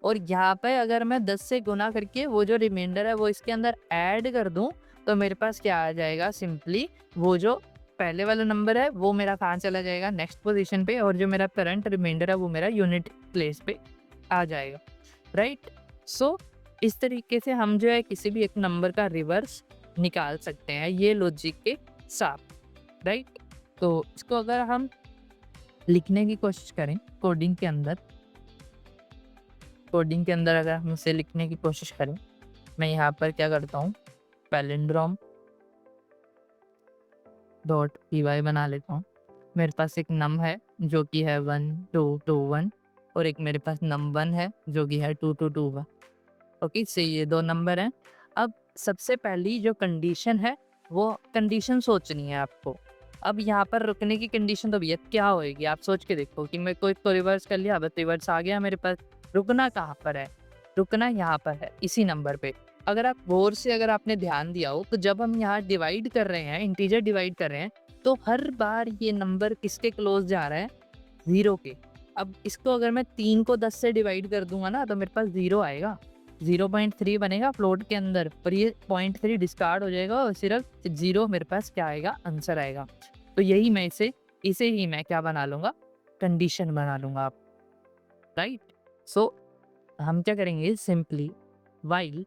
और यहाँ पे अगर मैं 10 से गुना करके वो जो रिमाइंडर है वो इसके अंदर ऐड कर दूँ तो मेरे पास क्या आ जाएगा, सिंपली वो जो पहले वाला नंबर है वो मेरा कहाँ चला जाएगा, नेक्स्ट पोजीशन पे, और जो मेरा करंट रिमाइंडर है वो मेरा यूनिट प्लेस पे आ जाएगा, राइट? सो इस तरीके से हम जो है किसी भी एक नंबर का रिवर्स निकाल सकते हैं ये लॉजिक के साथ, राइट? तो इसको अगर हम लिखने की कोशिश करें कोडिंग के अंदर अगर हम इसे लिखने की कोशिश करें, मैं यहाँ पर क्या करता हूँ, पैलिंड्रोम डॉट पी वाई बना लेता हूँ। मेरे पास एक नम है जो कि है 1 2 2 1 और एक मेरे पास नम 1 है जो कि है 2 2 2 1। ओके, से ये 2 नंबर हैं। अब सबसे पहली जो कंडीशन है वो कंडीशन सोचनी है आपको। अब यहाँ पर रुकने की कंडीशन तो भैया क्या होएगी, आप सोच के देखो कि मेरे को इसको रिवर्स कर लिया, बस रिवर्स आ गया मेरे पास। रुकना कहाँ पर है? रुकना यहाँ पर है, इसी नंबर पे। अगर आप गौर से अगर आपने ध्यान दिया हो तो जब हम यहाँ डिवाइड कर रहे हैं, इंटीजर डिवाइड कर रहे हैं, तो हर बार ये नंबर किसके क्लोज जा रहा है? 0 के। अब इसको अगर मैं 3 को 10 से डिवाइड कर दूंगा ना तो मेरे पास 0 आएगा, 0.3 बनेगा फ्लोट के अंदर, पर ये 0.3 डिस्कार्ड हो जाएगा और सिर्फ 0 मेरे पास क्या आएगा, आंसर आएगा। तो यही मैं इसे ही मैं क्या बना लूँगा, कंडीशन बना लूँगा आप, राइट? सो हम क्या करेंगे, सिंपली वाइल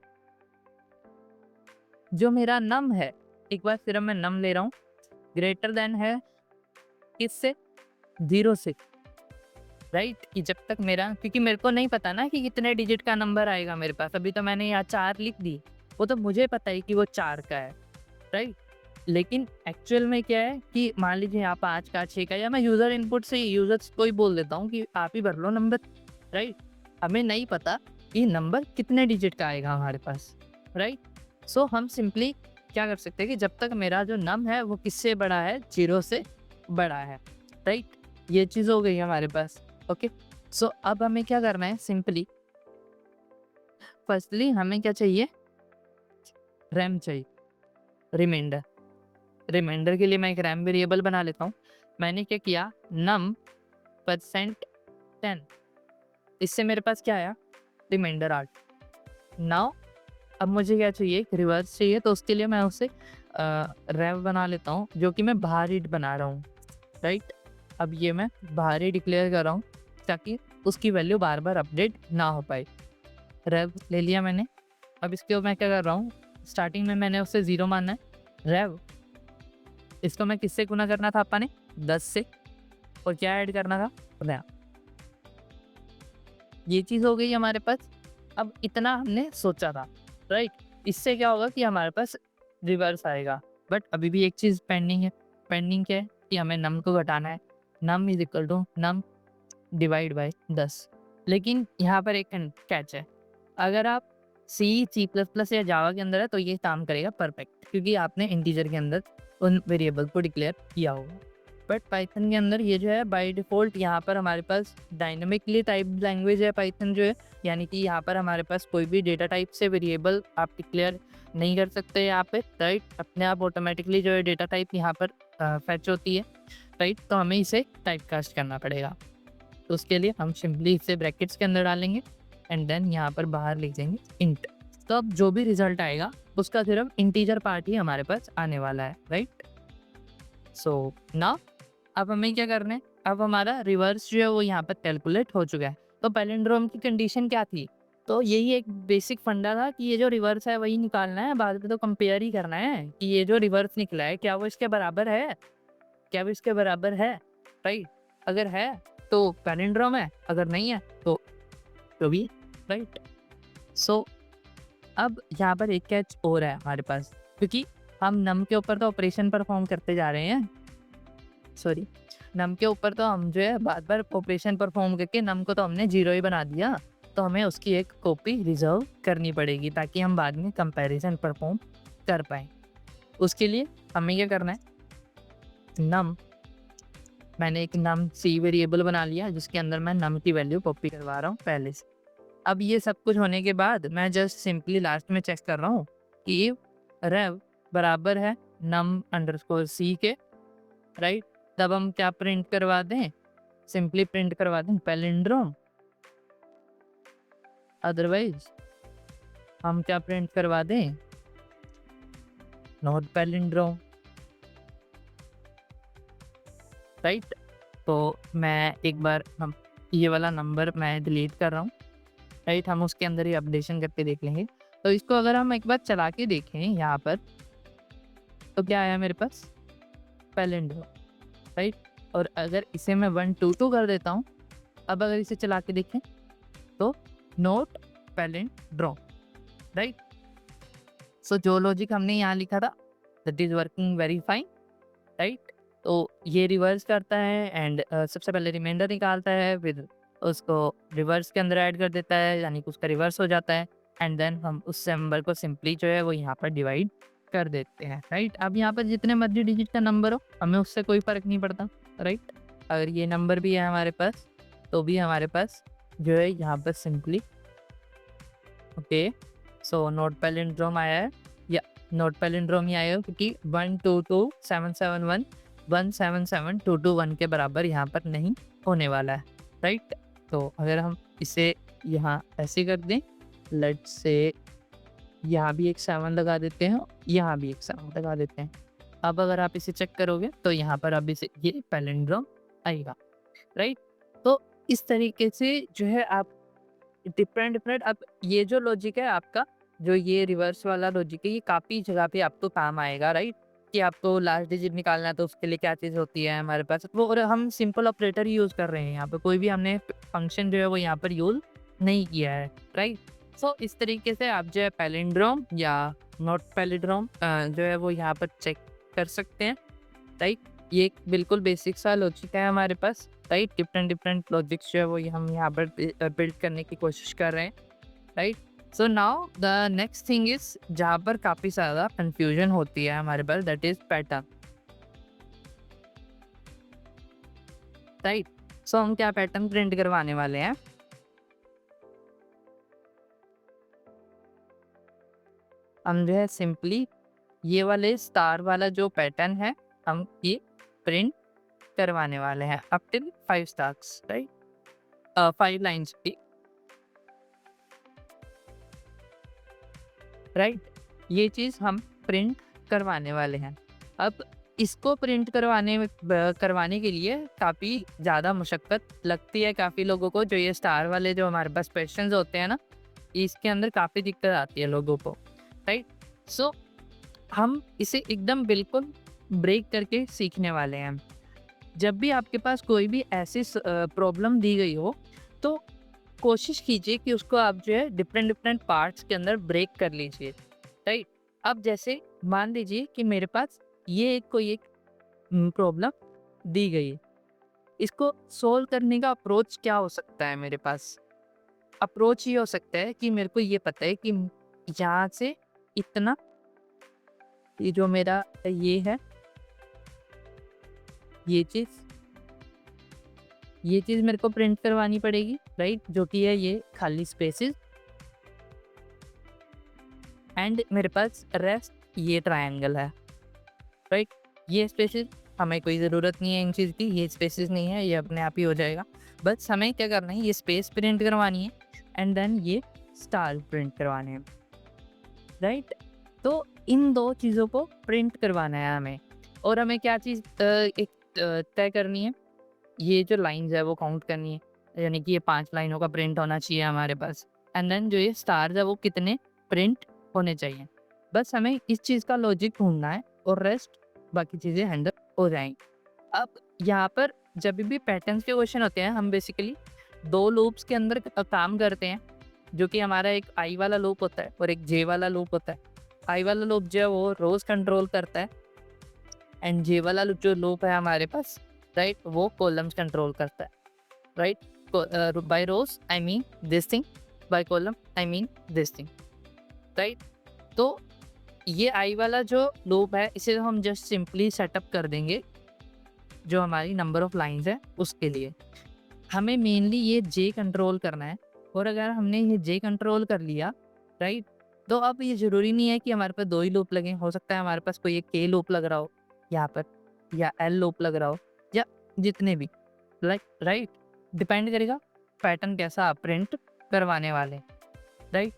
जो मेरा नम है, एक बार सिर्फ मैं नम ले रहा हूँ, ग्रेटर देन है किससे? 0 से, राइट? कि जब तक मेरा, क्योंकि मेरे को नहीं पता ना कि कितने डिजिट का नंबर आएगा मेरे पास, अभी तो मैंने यहाँ 4 लिख दी, वो तो मुझे पता है कि वो 4 का है, राइट? लेकिन एक्चुअल में क्या है कि मान लीजिए यहाँ 5 का 6 का, या मैं यूज़र इनपुट से यूज़र्स को ही बोल देता हूँ कि आप ही भर लो नंबर, राइट? हमें नहीं पता कि नंबर कितने डिजिट का आएगा हमारे पास, राइट? सो हम सिंपली क्या कर सकते हैं कि जब तक मेरा जो नम है वो किससे बड़ा है, 0 से बड़ा है, राइट? ये चीज़ हो गई हमारे पास। ओके, सो अब हमें क्या करना है, सिंपली फर्स्टली हमें क्या चाहिए, रैम चाहिए, रिमाइंडर। रिमाइंडर के लिए मैं एक रैम वेरिएबल बना लेता हूँ। मैंने क्या किया, नम %10, इससे मेरे पास क्या आया, रिमाइंडर 8। नाउ अब मुझे क्या चाहिए, रिवर्स चाहिए, तो उसके लिए मैं उसे रैव बना लेता हूँ जो कि मैं बाहरी बना रहा हूँ, राइट? अब ये मैं बाहरी डिक्लेयर कर रहा हूँ ताकि उसकी वैल्यू बार बार अपडेट ना हो पाए। रैव ले लिया मैंने। अब इसके मैं क्या कर रहा हूँ, स्टार्टिंग में मैंने उसे 0 मानना है, रैव इसको मैं किससे गुना करना था आपने, 10 से, और क्या ऐड करना था, रैव। ये चीज़ हो गई हमारे पास। अब इतना हमने सोचा था, राइट? इससे क्या होगा कि हमारे पास रिवर्स आएगा, बट अभी भी एक चीज़ पेंडिंग है। पेंडिंग क्या है कि हमें नम को घटाना है, num is equal to num divide by 10। लेकिन यहाँ पर एक कैच है, अगर आप C++ या जावा के अंदर है तो ये काम करेगा परफेक्ट, क्योंकि आपने इंटीजर के अंदर उन वेरिएबल को डिक्लेयर किया होगा। बट पाइथन के अंदर ये जो है बाय डिफ़ॉल्ट यहाँ पर हमारे पास डायनामिकली टाइप लैंग्वेज है पाइथन जो है, यानी कि यहाँ पर हमारे पास कोई भी डेटा टाइप से वेरिएबल आप डिक्लेयर नहीं कर सकते यहाँ पे, राइट? अपने आप ऑटोमेटिकली जो है डेटा टाइप यहाँ पर फैच होती है, राइट? तो हमें इसे टाइप कास्ट करना पड़ेगा। तो उसके लिए हम सिंपली इसे ब्रैकेट्स के अंदर डालेंगे एंड देन यहाँ पर बाहर लिख देंगे इंट। तो अब जो भी रिजल्ट आएगा उसका सिर्फ इंटीजर पार्ट ही हमारे पास आने वाला है, राइट? सो नाउ अब हमें क्या करना है, अब हमारा रिवर्स जो है वो यहाँ पर कैलकुलेट हो चुका है। तो पैलिंड्रोम की कंडीशन क्या थी? तो यही एक बेसिक फंडा था कि ये जो रिवर्स है वही निकालना है, बाद में तो कंपेयर ही करना है कि ये जो रिवर्स निकला है क्या वो इसके बराबर है? क्या वो इसके बराबर है? राइट? अगर है तो पैलिंड्रोम है, अगर नहीं है तो भी राइट? सो अब यहाँ पर एक कैच और है हमारे पास, क्योंकि हम नम के ऊपर तो ऑपरेशन परफॉर्म करते जा रहे हैं, सॉरी, नम के ऊपर तो हम जो है बार-बार ऑपरेशन परफॉर्म करके नम को तो हमने 0 ही बना दिया, तो हमें उसकी एक कॉपी रिज़र्व करनी पड़ेगी ताकि हम बाद में कंपैरिज़न परफॉर्म कर पाएँ। उसके लिए हमें क्या करना है, नम मैंने एक नम सी वेरिएबल बना लिया जिसके अंदर मैं नम की वैल्यू कॉपी करवा रहा हूँ पहले से। अब ये सब कुछ होने के बाद मैं जस्ट सिंपली लास्ट में चेक कर रहा हूँ कि रेव बराबर है नम अंडरस्कोर सी के, राइट? तब हम क्या प्रिंट करवा दें, सिंपली प्रिंट करवा दें पैलिंड्रोम, अदरवाइज हम क्या प्रिंट करवा दें, नॉट पैलिंड्रोम, राइट? तो मैं एक बार हम ये वाला नंबर मैं डिलीट कर रहा हूँ, राइट? हम उसके अंदर ही अपडेशन करके देख लेंगे। तो इसको अगर हम एक बार चला के देखें यहाँ पर, तो क्या आया मेरे पास, पैलिंड्रोम, राइट? और अगर इसे मैं 122 कर देता हूँ, अब अगर इसे चला के देखें तो नोट पैलिंड्रोम, राइट? सो जो लॉजिक हमने यहाँ लिखा था that is working very fine, right? तो ये रिवर्स करता है एंड सबसे पहले रिमाइंडर निकालता है, फिर उसको रिवर्स के अंदर ऐड कर देता है, यानी कि उसका रिवर्स हो जाता है, एंड देन हम उस नंबर को सिंपली जो है वो यहाँ पर डिवाइड कर देते हैं, राइट? अब यहाँ पर जितने मर्जी डिजिट का नंबर हो हमें उससे कोई फर्क नहीं पड़ता, राइट? अगर ये नंबर भी है हमारे पास तो भी हमारे पास जो है यहाँ पर simply okay, so note palindrome आया है, या नोट पैलिंड्रोम ही आया है क्योंकि 122 177 के बराबर यहाँ पर नहीं होने वाला है, राइट? तो अगर हम इसे यहाँ ऐसे कर दें, लेट्स से यहाँ भी एक 7 लगा देते हैं, यहाँ भी एक 7 लगा देते हैं। अब अगर आप इसे चेक करोगे तो यहाँ पर अब इसे ये पैलिंड्रोम आएगा, राइट? तो इस तरीके से जो है आप डिफरेंट अब ये जो लॉजिक है आपका, जो ये रिवर्स वाला लॉजिक है, ये काफ़ी जगह पे आपको काम आएगा, राइट? कि आपको लास्ट डिजिट निकालना है तो उसके लिए क्या चीज़ होती है हमारे पास वो, और हम सिंपल ऑपरेटर ही यूज़ कर रहे हैं यहाँ पे, कोई भी हमने फंक्शन जो है वो यहाँ पर यूज़ नहीं किया है, राइट? सो इस तरीके से आप जो है पैलिंड्रोम या नॉट पैलिंड्रोम जो है वो यहाँ पर चेक कर सकते हैं, राइट? ये एक बिल्कुल बेसिक सा लॉजिक है हमारे पास, राइट? डिफरेंट लॉजिक्स जो है वो हम यहाँ पर बिल्ड करने की कोशिश कर रहे हैं, right? So now the next thing is जहाँ पर काफ़ी ज़्यादा कंफ्यूजन होती है हमारे पास, दैट इज पैटर्न, राइट? सो हम क्या पैटर्न प्रिंट करवाने वाले हैं, हम जो है सिंपली ये वाले स्टार वाला जो पैटर्न है हम ये प्रिंट करवाने वाले हैं up till 5 stars, right? 5 lines की, राइट? ये चीज़ हम प्रिंट करवाने वाले हैं। अब इसको प्रिंट करवाने के लिए काफ़ी ज़्यादा मशक्क़त लगती है काफ़ी लोगों को, जो ये स्टार वाले जो हमारे पास क्वेश्चंस होते हैं ना, इसके अंदर काफ़ी दिक्कत आती है लोगों को, राइट? सो हम इसे एकदम बिल्कुल ब्रेक करके सीखने वाले हैं। जब भी आपके पास कोई भी ऐसी प्रॉब्लम दी गई हो तो कोशिश कीजिए कि उसको आप जो है डिफरेंट पार्ट्स के अंदर ब्रेक कर लीजिए, राइट? अब जैसे मान लीजिए कि मेरे पास ये कोई एक प्रॉब्लम दी गई है, इसको सोल्व करने का अप्रोच क्या हो सकता है मेरे पास? अप्रोच ये हो सकता है कि मेरे को ये पता है कि यहाँ से इतना, ये जो मेरा ये है, ये चीज़ मेरे को प्रिंट करवानी पड़ेगी, राइट? जो कि है ये खाली स्पेसेस, एंड मेरे पास रेस्ट ये ट्रायंगल है, राइट? ये स्पेसेस हमें कोई ज़रूरत नहीं है इन चीज़ की, ये स्पेसेस नहीं है, ये अपने आप ही हो जाएगा। बस हमें क्या करना है, ये स्पेस प्रिंट करवानी है एंड देन ये स्टार प्रिंट करवाने हैं, राइट? तो इन 2 चीज़ों को प्रिंट करवाना है हमें। और हमें क्या चीज़ एक तय करनी है, ये जो लाइन्स है वो काउंट करनी है, यानी कि ये 5 लाइनों का प्रिंट होना चाहिए हमारे पास। एंड देन जो ये स्टार्स है वो कितने प्रिंट होने चाहिए। बस हमें इस चीज़ का लॉजिक ढूँढना है और रेस्ट बाकी चीज़ें हैंडल हो जाएँगी। अब यहाँ पर जब भी पैटर्न्स के क्वेश्चन होते हैं, हम बेसिकली 2 लूप्स के अंदर काम करते हैं, जो कि हमारा एक आई वाला लूप होता है और एक जे वाला लूप होता है। आई वाला लूप जो है वो रोज़ कंट्रोल करता है एंड जे वाला जो लूप है हमारे पास, राइट, वो कॉलम्स कंट्रोल करता है, right. By rows I mean this thing, by column I mean this thing, right. तो ये आई वाला जो लूप है इसे हम जस्ट सिंपली सेटअप कर देंगे जो हमारी नंबर ऑफ लाइन्स है उसके लिए। हमें मेनली ये जे कंट्रोल करना है और अगर हमने ये जे कंट्रोल कर लिया, राइट, तो अब ये ज़रूरी नहीं है कि हमारे पास 2 ही लूप लगें। हो सकता है हमारे पास कोई एक के लूप लग रहा हो यहाँ पर, या एल लूप लग रहा हो, या जितने भी, लाइक, राइट, डिपेंड करेगा पैटर्न कैसा आप प्रिंट करवाने वाले, right.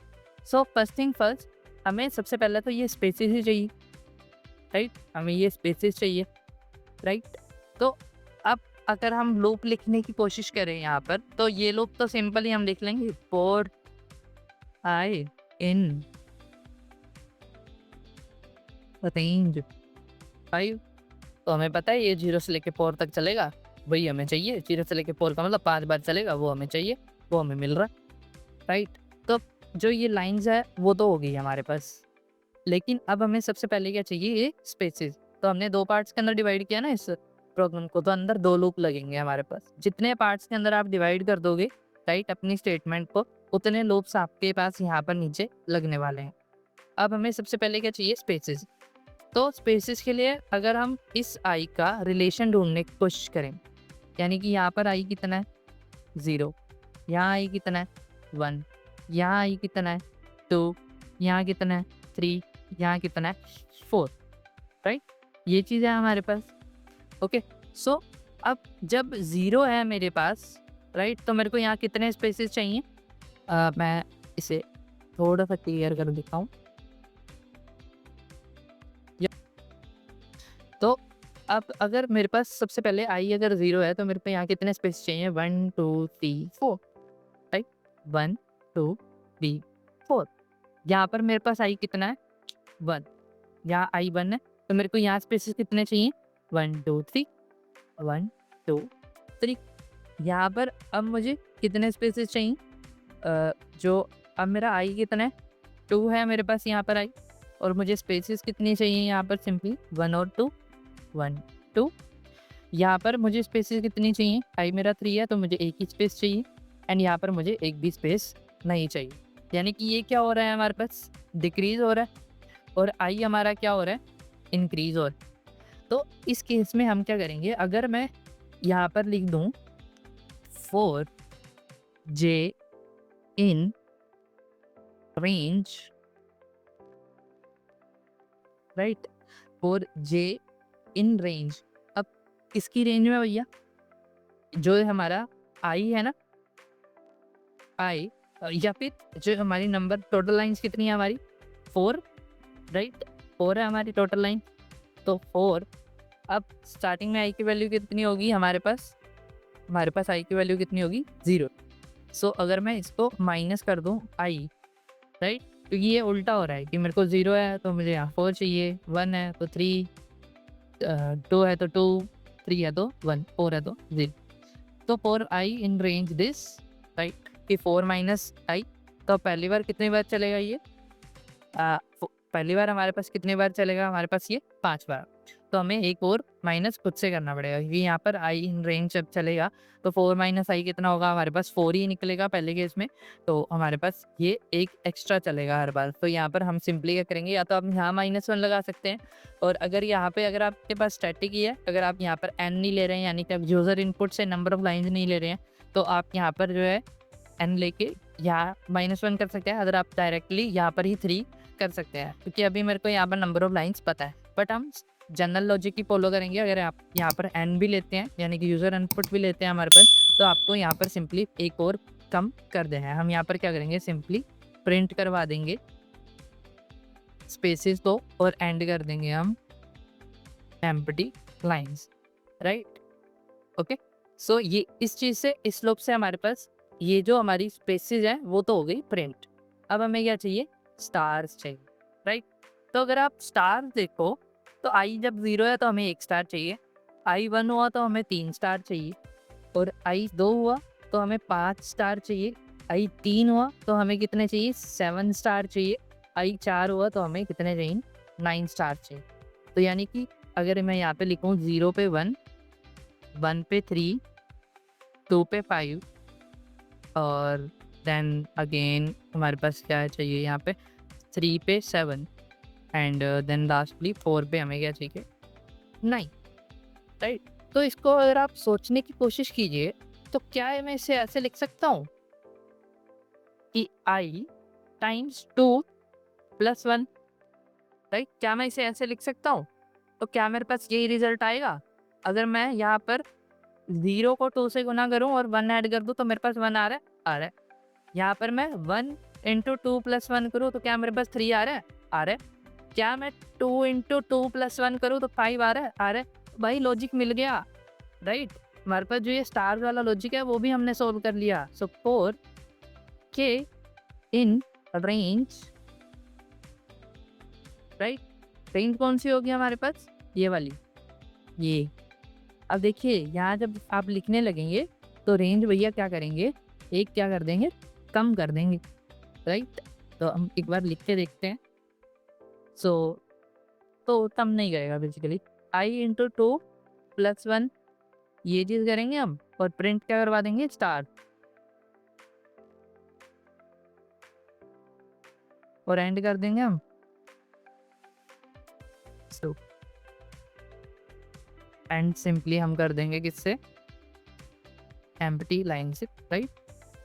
So first thing first, हमें सबसे पहले तो ये स्पेसेस ही चाहिए, राइट, हमें ये स्पेसेस चाहिए, राइट। तो अब अगर हम लूप लिखने की कोशिश करें यहाँ पर, तो ये लूप तो सिंपली हम लिख लेंगे, फॉर आई इन रेंज 5। तो हमें पता है ये 0 से लेके 4 तक चलेगा, वही हमें चाहिए। 0 से लेके 4 का मतलब 5 बार चलेगा, वो हमें चाहिए, वो हमें मिल रहा है, राइट। तो जो ये लाइन्स है वो तो हो गई हमारे पास, लेकिन अब हमें सबसे पहले क्या चाहिए, ये स्पेसेस। तो हमने 2 पार्ट्स के अंदर डिवाइड किया ना इस प्रॉब्लम को, तो अंदर 2 लूप लगेंगे हमारे पास। जितने पार्ट्स के अंदर आप डिवाइड कर दोगे, राइट, अपनी स्टेटमेंट को, उतने लूप्स आपके पास यहाँ पर नीचे लगने वाले हैं। अब हमें सबसे पहले क्या चाहिए, स्पेसेस। तो स्पेसेस के लिए अगर हम इस आई का रिलेशन ढूंढने की कोशिश करें, यानी कि यहाँ पर आई कितना है 0, यहाँ आई कितना है 1, यहाँ आई कितना है 2, यहाँ कितना है 3, यहाँ कितना है 4, राइट। ये चीज़ है हमारे पास, ओके। सो अब जब 0 है मेरे पास, राइट, तो मेरे को यहाँ कितने स्पेसेस चाहिए, मैं इसे थोड़ा सा क्लियर कर देता हूँ। तो अब अगर मेरे पास सबसे पहले आई अगर 0 है, तो मेरे पे यहाँ कितने स्पेस चाहिए, 1 2 3 4, राइट, 1 2 3 4। यहाँ पर मेरे पास आई कितना है 1, यहाँ आई 1 है, तो मेरे को यहाँ स्पेसेस कितने चाहिए, 1 2 3, 1 2 3। यहाँ पर अब मुझे कितने स्पेसेस चाहिए, जो अब मेरा आई कितना है 2 है मेरे पास यहाँ पर आई, और मुझे स्पेसेस कितनी चाहिए यहाँ पर, सिंपली 1 और 2, 1 2। यहाँ पर मुझे स्पेसेस कितनी चाहिए, आई मेरा 3 है तो मुझे एक ही स्पेस चाहिए, एंड यहाँ पर मुझे एक भी स्पेस नहीं चाहिए। यानी कि ये क्या हो रहा है हमारे पास, डिक्रीज हो रहा है, और आई हमारा क्या हो रहा है, इंक्रीज हो रहा है। तो इस केस में हम क्या करेंगे, अगर मैं यहाँ पर लिख दूँ for J in range, right, for J in range. अब किसकी रेंज में भैया, जो हमारा आई है ना, आई, या फिर जो हमारी नंबर टोटल लाइंस कितनी है हमारी 4, राइट, 4 है हमारी टोटल लाइन, तो 4। अब स्टार्टिंग में आई की वैल्यू कितनी होगी हमारे पास आई की वैल्यू कितनी होगी 0। सो अगर मैं इसको माइनस कर दूं आई, राइट, तो ये उल्टा हो रहा है कि मेरे को 0 है तो मुझे यहाँ 4 चाहिए, 1 है तो 3, 2 है तो 2, 3 है तो 1, 4 है तो 0। तो 4 आई इन रेंज दिस, राइट, कि 4 माइनस आई, तो पहली बार कितनी बार चलेगा ये, पहली बार हमारे पास कितनी बार चलेगा, हमारे पास ये 5 बार। तो हमें एक और माइनस खुद से करना पड़ेगा, क्योंकि यहाँ पर आई इन रेंज जब चलेगा तो 4 माइनस आई कितना होगा, हमारे पास 4 ही निकलेगा पहले केस में, तो हमारे पास ये एक एक्स्ट्रा चलेगा हर बार। तो यहाँ पर हम सिंपली क्या करेंगे, या तो आप यहाँ -1 लगा सकते हैं, और अगर यहाँ पे अगर आपके पास स्टैटिक ही है, अगर आप यहाँ पर एन नहीं ले रहे हैं, यानी कि आप यूज़र इनपुट से नंबर ऑफ लाइन्स नहीं ले रहे हैं, तो आप यहाँ पर जो है एन लेके यहाँ -1 कर सकते हैं। अगर आप डायरेक्टली यहाँ पर ही 3 कर सकते हैं, क्योंकि अभी मेरे को यहाँ पर नंबर ऑफ लाइन्स पता है, बट हम जनरल लॉजिक ही फॉलो करेंगे। अगर आप यहाँ पर एन भी लेते हैं, यानी कि यूज़र इनपुट भी लेते हैं हमारे पास, तो आपको यहाँ पर सिंपली एक और कम कर देना है। हम यहाँ पर क्या करेंगे, सिंपली प्रिंट करवा देंगे स्पेसेस 2 और एंड कर देंगे हम एम्प्टी लाइंस, राइट? ओके, सो ये इस चीज़ से, इस लूप से हमारे पास ये जो हमारी स्पेसेस हैं वो तो हो गई प्रिंट। अब हमें क्या चाहिए? स्टार्स चाहिए, राइट? तो अगर आप स्टार देखो तो आई जब 0 है तो हमें 1 स्टार चाहिए, आई 1 हुआ तो हमें 3 स्टार चाहिए, और आई 2 हुआ तो हमें 5 स्टार चाहिए, आई 3 हुआ तो हमें कितने चाहिए? 7 स्टार चाहिए, आई 4 हुआ तो हमें कितने चाहिए? 9 स्टार चाहिए। तो यानी कि अगर मैं यहाँ पे लिखूँ 0 पे 1, 1 पे 3, 2 पे 5 और देन अगेन हमारे पास क्या चाहिए यहाँ पे? 3 पे 7 एंड देन लास्टली 4 पे हमें क्या चाहिए? 9, राइट? तो इसको अगर आप सोचने की कोशिश कीजिए तो क्या मैं इसे ऐसे लिख सकता हूँ कि आई टाइम्स 2 प्लस 1, राइट? क्या मैं इसे ऐसे लिख सकता हूँ? तो क्या मेरे पास यही रिजल्ट आएगा? अगर मैं यहाँ पर 0 को 2 से गुना करूँ और 1 ऐड कर दूँ तो मेरे पास 1 आ रहा है? आ रहा है। यहाँ पर मैं 1 इंटू 2 प्लस 1 करूँ तो क्या मेरे पास 3 आ रहा है? आ रहा है। क्या मैं 2 इंटू 2 प्लस 1 करूँ तो 5 आ रहा है? आ रहा है। भाई लॉजिक मिल गया, राइट? हमारे पास जो ये स्टार वाला लॉजिक है वो भी हमने सोल्व कर लिया। सो 4 के इन रेंज, राइट? रेंज कौन सी होगी हमारे पास? ये वाली, ये। अब देखिए यहाँ जब आप लिखने लगेंगे तो रेंज भैया क्या करेंगे? एक क्या कर देंगे? कम कर देंगे, राइट? तो हम एक बार लिख के देखते हैं। सो तो कम नहीं करेगा बेसिकली। आई इंटू 2 प्लस 1 ये चीज़ करेंगे हम, और प्रिंट क्या करवा देंगे? स्टार, और एंड कर देंगे हम। सो एंड सिंपली हम कर देंगे किससे? एम्प्टी लाइन से, राइट?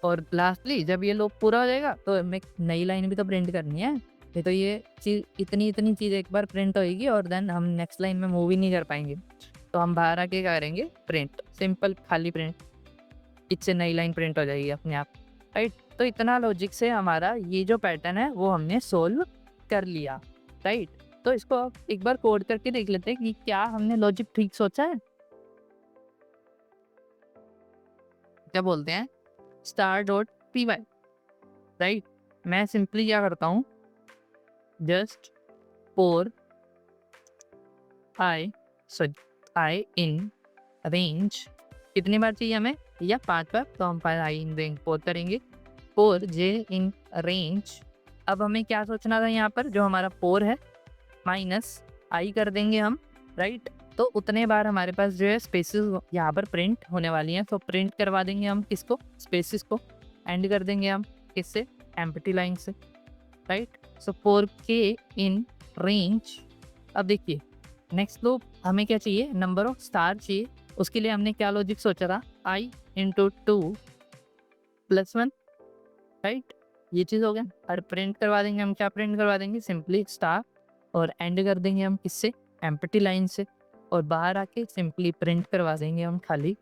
और लास्टली जब ये लूप पूरा हो जाएगा तो हमें एक नई लाइन भी तो प्रिंट करनी है। नहीं तो ये चीज़, इतनी चीज़ एक बार प्रिंट होएगी और देन हम नेक्स्ट लाइन में मूव ही नहीं कर पाएंगे। तो हम बाहर आके क्या करेंगे? प्रिंट, सिंपल खाली प्रिंट, इससे नई लाइन प्रिंट हो जाएगी अपने आप, राइट? तो इतना लॉजिक से हमारा ये जो पैटर्न है वो हमने सोल्व कर लिया, राइट? तो इसको आप एक बार कोड करके देख लेते हैं कि क्या हमने लॉजिक ठीक सोचा है। क्या बोलते हैं? Star dot P Y, right? मैं सिंपली क्या करता हूँ? Just for I sorry I in range, कितनी बार चाहिए हमें? या 5 बार, तो हम आई इन रेंज 4 करेंगे। 4 जे इन रेंज। अब हमें क्या सोचना था यहाँ पर? जो हमारा 4 है माइनस आई कर देंगे हम, राइट? तो उतने बार हमारे पास जो है स्पेसेस यहाँ पर प्रिंट होने वाली हैं, तो प्रिंट करवा देंगे हम किसको? स्पेसेस को। एंड कर देंगे हम किससे? एम्प्टी लाइन से, right? So 4k in range. अब देखिए नेक्स्ट लूप हमें क्या चाहिए? नंबर ऑफ स्टार चाहिए। उसके लिए हमने क्या लॉजिक सोचा था? आई इंटू 2 प्लस 1, राइट? ये चीज़ हो गया। और प्रिंट करवा देंगे हम, क्या प्रिंट करवा देंगे? सिंपली स्टार, और एंड कर देंगे हम किससे? एम्प्टी लाइन से, और बाहर आके सिंपली प्रिंट करवा देंगे हम खाली,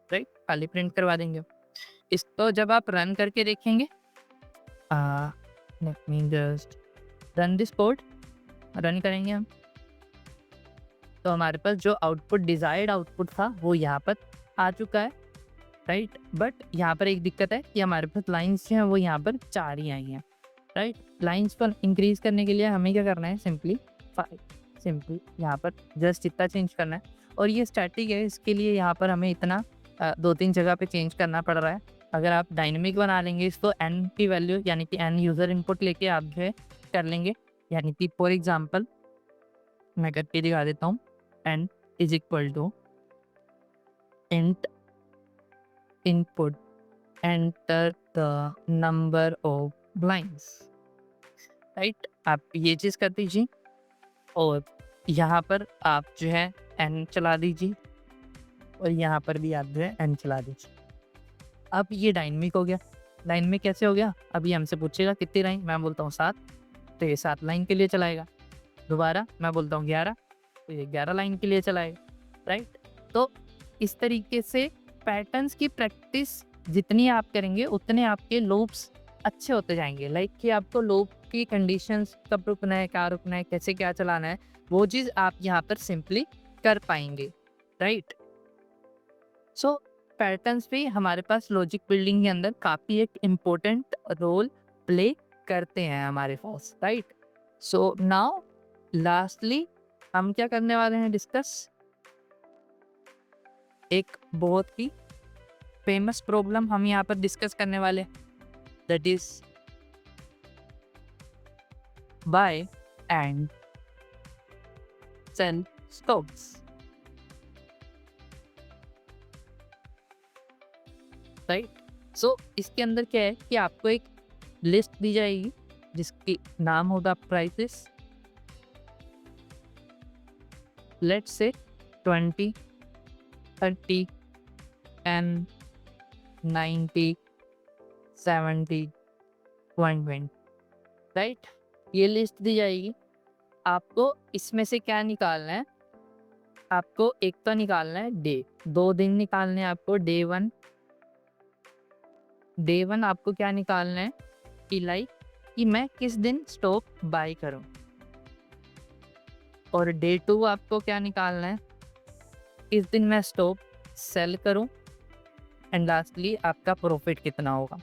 राइट? खाली प्रिंट करवा देंगे। इसको जब आप रन करके देखेंगे, late me just run this code, run करेंगे हम, तो हमारे पास जो आउटपुट, डिजायर्ड आउटपुट था वो यहाँ पर आ चुका है, राइट? बट यहाँ पर एक दिक्कत है कि हमारे पास लाइंस जो हैं वो यहाँ पर 4 ही आई हैं, राइट? लाइंस पर इंक्रीज करने के लिए हमें क्या करना है? सिंपली 5, सिंपली यहाँ पर जस्ट इतना चेंज करना है। और ये स्टैटिक है, इसके लिए यहाँ पर हमें इतना 2-3 जगह पे चेंज करना पड़ रहा है। अगर आप डायनेमिक बना लेंगे इसको, एन की वैल्यू यानी कि एन यूज़र इनपुट लेके आप जो है कर लेंगे, यानी कि फॉर एग्जाम्पल मैं करके दिखा देता हूँ। N is equal to int input enter the number of blinds, right? आप ये चीज़ कर दीजिए, और यहाँ पर आप जो है एन चला दीजिए, और यहाँ पर भी आप जो है एन चला दीजिए। अब ये डायनेमिक हो गया। डायनेमिक कैसे हो गया? अभी हमसे पूछेगा कितनी लाइन, मैं बोलता हूँ 7, तो ये 7 लाइन के लिए चलाएगा। दोबारा मैं बोलता हूँ 11, तो ये 11 लाइन के लिए चलाएगा, राइट? तो इस तरीके से पैटर्न्स की प्रैक्टिस जितनी आप करेंगे उतने आपके लूप्स अच्छे होते जाएंगे। लाइक कि आपको लूप की कंडीशंस, कब रुकना है, क्या रुकना है, कैसे क्या चलाना है, वो चीज़ आप यहाँ पर सिंपली कर पाएंगे, राइट। सो पैटर्न्स भी हमारे पास लॉजिक बिल्डिंग के अंदर काफ़ी एक इम्पोर्टेंट रोल प्ले करते हैं हमारे पास, राइट। सो नाउ लास्टली हम क्या करने वाले हैं डिस्कस, एक बहुत ही फेमस प्रॉब्लम हम यहाँ पर डिस्कस करने वाले हैं, that is buy and sell stocks, right. So इसके अंदर क्या है कि आपको एक लिस्ट दी जाएगी जिसकी नाम होगा प्राइसेस, लेट्स से 20, 30 10, 90, 70, 120, राइट। ये लिस्ट दी जाएगी, आपको इसमें से क्या निकालना है, आपको एक तो निकालना है डे, 2 दिन निकालने हैं आपको। डे वन आपको क्या निकालना है कि लाइक कि मैं किस दिन स्टॉक बाय करूं, और डे 2 आपको क्या निकालना है, किस दिन मैं स्टॉक सेल करूं, एंड लास्टली आपका प्रॉफिट कितना होगा।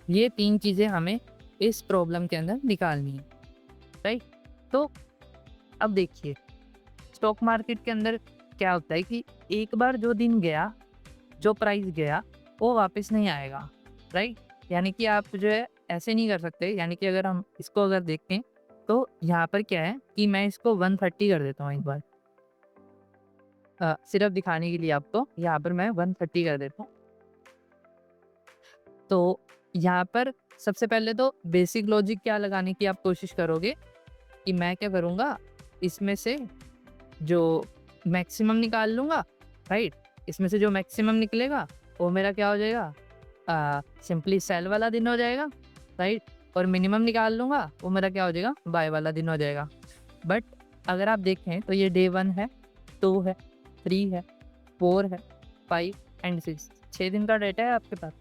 ये 3 चीज़ें हमें इस प्रॉब्लम के अंदर निकालनी है, राइट। तो अब देखिए स्टॉक मार्केट के अंदर क्या होता है कि एक बार जो दिन गया, जो प्राइस गया, वो वापस नहीं आएगा, राइट। यानी कि आप जो है ऐसे नहीं कर सकते, यानी कि अगर हम इसको अगर देखें तो यहाँ पर क्या है कि मैं इसको 130 कर देता हूँ एक बार, सिर्फ दिखाने के लिए आपको यहाँ पर मैं 130 कर देता हूँ। तो यहाँ पर सबसे पहले तो बेसिक लॉजिक क्या लगाने की आप कोशिश करोगे कि मैं क्या करूँगा, इसमें से जो मैक्सिमम निकाल लूँगा, राइट। इसमें से जो मैक्सिमम निकलेगा वो मेरा क्या हो जाएगा, सिंपली सेल वाला दिन हो जाएगा, राइट। और मिनिमम निकाल लूँगा वो मेरा क्या हो जाएगा, बाय वाला दिन हो जाएगा। बट अगर आप देखें तो ये डे 1 है, 2 है, 3 है, 4 है, 5 एंड 6, 6 दिन का डेटा है आपके पास।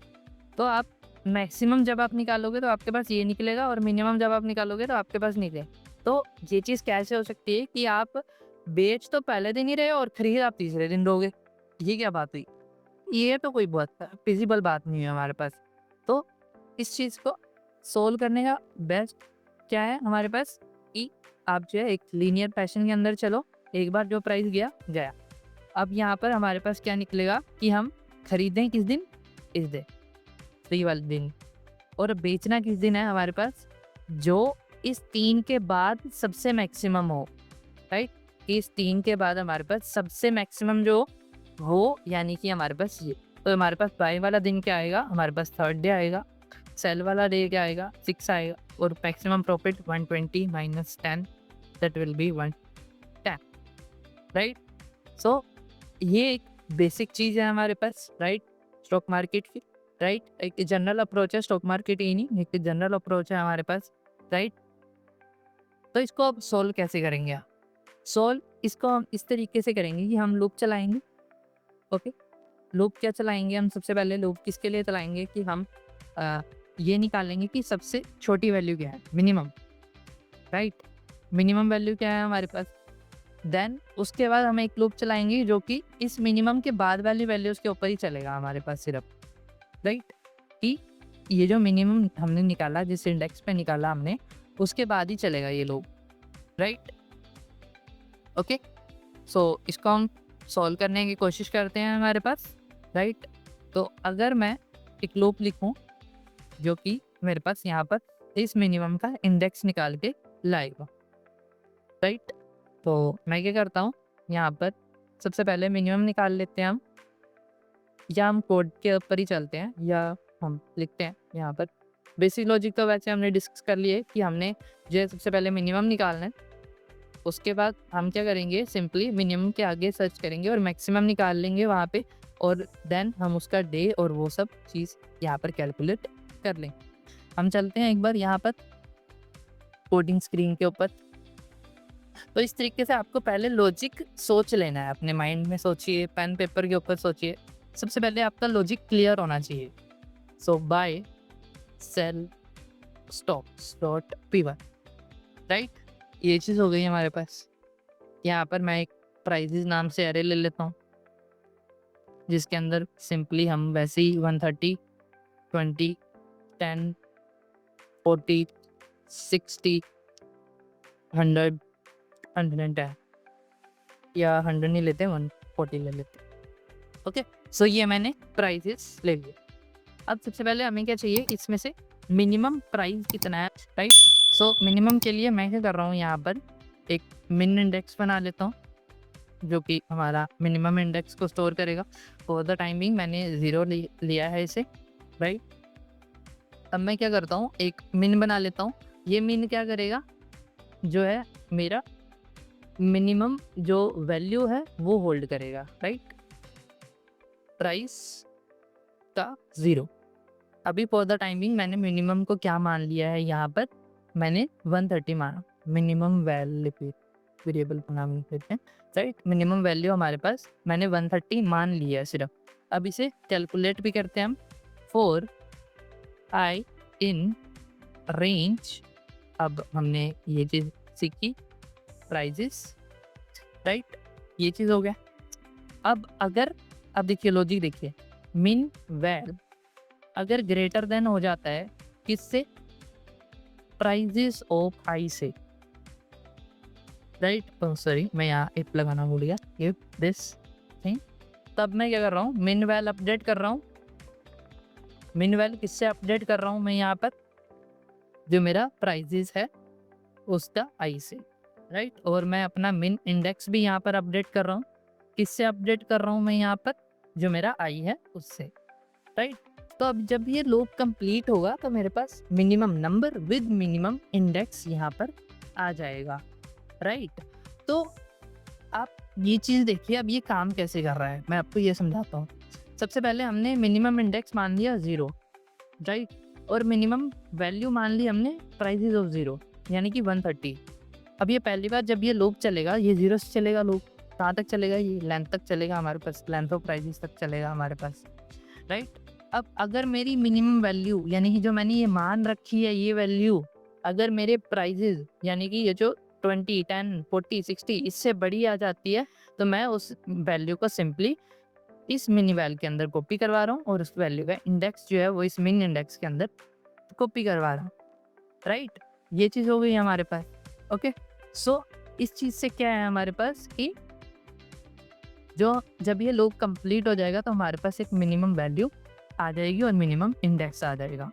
तो आप मैक्सिमम जब आप निकालोगे तो आपके पास ये निकलेगा, और मिनिमम जब आप निकालोगे तो आपके पास निकले। तो ये चीज़ कैसे हो सकती है कि आप बेच तो पहले दिन ही रहे और खरीद आप तीसरे दिन दोगे, ये क्या बात हुई। ये तो कोई बहुत फिजिबल बात नहीं है हमारे पास। तो इस चीज़ को सोल्व करने का बेस्ट क्या है हमारे पास कि आप जो है एक लीनियर पैशन के अंदर चलो, एक बार जो प्राइस गया गया। अब यहाँ पर हमारे पास क्या निकलेगा कि हम खरीदें किस दिन, इस दिन फ्री वाले दिन, और बेचना किस दिन है हमारे पास, जो इस 3 के बाद सबसे मैक्सिमम हो, राइट। इस 3 के बाद हमारे पास सबसे मैक्सिमम जो हो, यानी कि हमारे पास ये, तो हमारे पास बाय वाला दिन क्या आएगा, हमारे पास 3rd डे आएगा, सेल वाला डे क्या आएगा, 6 आएगा, और maximum profit 120 minus 10, that will be 110, right. So ये एक बेसिक चीज़ है हमारे पास, राइट, स्टॉक मार्केट की, राइट। एक जनरल अप्रोच है स्टॉक मार्केट, ही नहीं एक जनरल अप्रोच है हमारे पास, राइट। तो इसको अब सोल्व कैसे करेंगे आप, सोल्व इसको हम इस तरीके से करेंगे कि हम लूप चलाएंगे, ओके। लूप क्या चलाएंगे हम, सबसे पहले लूप किसके लिए चलाएंगे कि हम ये निकालेंगे कि सबसे छोटी वैल्यू क्या है, मिनिमम, राइट। मिनिमम वैल्यू क्या है हमारे पास, देन उसके बाद हम एक लूप चलाएंगे जो कि इस मिनिमम के बाद वाली वैल्यूज़ के ऊपर ही चलेगा हमारे पास सिर्फ, राइट। कि ये जो मिनिमम हमने निकाला, जिस इंडेक्स पे निकाला हमने, उसके बाद ही चलेगा ये लूप, राइट। ओके, सो इसको हम सॉल्व करने की कोशिश करते हैं हमारे पास, राइट। तो अगर मैं एक लूप लिखूं जो कि मेरे पास यहाँ पर इस मिनिमम का इंडेक्स निकाल के लाएगा, राइट। तो मैं क्या करता हूँ, यहाँ पर सबसे पहले मिनिमम निकाल लेते हैं हम, या हम कोड के ऊपर ही चलते हैं, या हम लिखते हैं यहाँ पर। बेसिक लॉजिक तो वैसे हमने डिस्कस कर लिए कि हमने जो है सबसे पहले मिनिमम निकालना है, उसके बाद हम क्या करेंगे, सिंपली मिनिमम के आगे सर्च करेंगे और मैक्सिमम निकाल लेंगे वहाँ पे, और देन हम उसका डे और वो सब चीज़ यहाँ पर कैलकुलेट कर लेंगे। हम चलते हैं एक बार यहाँ पर कोडिंग स्क्रीन के ऊपर। तो इस तरीके से आपको पहले लॉजिक सोच लेना है, अपने माइंड में सोचिए, पेन पेपर के ऊपर सोचिए। सबसे पहले आपका लॉजिक क्लियर होना चाहिए। सो बाय सेल स्टॉक्स डॉट पी1, राइट। ये चीज़ हो गई हमारे पास। यहाँ पर मैं एक प्राइजेस नाम से एरे ले लेता हूँ, जिसके अंदर सिंपली हम वैसे ही 130, 20, 10, 40, 60, 100, 110 या 100 नहीं लेते, 140 ले लेते। ओके, सो ये मैंने प्राइजेस ले लिए। अब सबसे पहले हमें क्या चाहिए, इसमें से मिनिमम प्राइस कितना है, राइट। सो मिनिमम के लिए मैं क्या कर रहा हूँ, यहाँ पर एक मिन इंडेक्स बना लेता हूँ, जो कि हमारा मिनिमम इंडेक्स को स्टोर करेगा। फॉर द टाइमिंग मैंने 0 लिया है इसे, राइट। अब मैं क्या करता हूँ, एक मिन बना लेता हूँ। ये मिन क्या करेगा, जो है मेरा मिनिमम जो वैल्यू है वो होल्ड करेगा, राइट। प्राइस का 0। अभी फॉर द टाइमिंग मैंने मिनिमम को क्या मान लिया है, यहाँ पर मैंने 130 माना। मिनिमम वैल्यू वेरिएबल का नाम लिख देते हैं, राइट। मिनिमम वैल्यू हमारे पास मैंने 130 मान लिया है सिर्फ। अब इसे कैलकुलेट भी करते हैं हम। 4i इन रेंज, अब हमने ये चीज़ सीखी, प्राइजेस, राइट। ये चीज़ हो गया। अब देखिए लॉजिक देखिए, मिन वैल अगर ग्रेटर देन हो जाता है किससे, प्राइजेस ऑफ आई से, राइट। सॉरी मैं यहाँ इफ लगाना भूल गया, इफ दिस थिंग। तब मैं क्या कर रहा हूँ, मिन वैल अपडेट कर रहा हूँ। मिन वैल किससे अपडेट कर रहा हूँ मैं, यहाँ पर जो मेरा प्राइजेस है उसका आई से, राइट। और मैं अपना मिन इंडेक्स भी यहाँ पर अपडेट कर रहा हूँ। किससे अपडेट कर रहा हूँ मैं, यहाँ पर जो मेरा आई है उससे, राइट। तो अब जब ये लूप कंप्लीट होगा तो मेरे पास minimum number with minimum index यहाँ पर आ जाएगा, राइट। तो आप ये चीज़ देखिए, अब ये काम कैसे कर रहा है मैं आपको ये समझाता हूँ। सबसे पहले हमने मिनिमम इंडेक्स मान लिया 0, राइट। और मिनिमम वैल्यू मान ली हमने प्राइसेस ऑफ 0 यानी कि 130। अब ये पहली बार जब ये लूप चलेगा, ये 0 से चलेगा लूप, कहाँ तक चलेगा, ये लेंथ तक चलेगा हमारे पास, लेंथ ऑफ प्राइजेस तक चलेगा हमारे पास, राइट। अब अगर मेरी मिनिमम वैल्यू यानी कि जो मैंने ये मान रखी है ये वैल्यू, अगर मेरे प्राइजेस यानी कि ये जो 20, 10, 40, 60 इससे बड़ी आ जाती है, तो मैं उस वैल्यू को सिंपली इस मिनी वैल के अंदर कॉपी करवा रहा हूँ और उस वैल्यू का इंडेक्स जो है वो इस मिन इंडेक्स के अंदर कॉपी करवा रहा हूँ, राइट। ये चीज़ हो गई हमारे पास। ओके, सो इस चीज़ से क्या है हमारे पास कि जो जब ये लूप कंप्लीट हो जाएगा तो हमारे पास एक मिनिमम वैल्यू आ जाएगी और मिनिमम इंडेक्स आ जाएगा,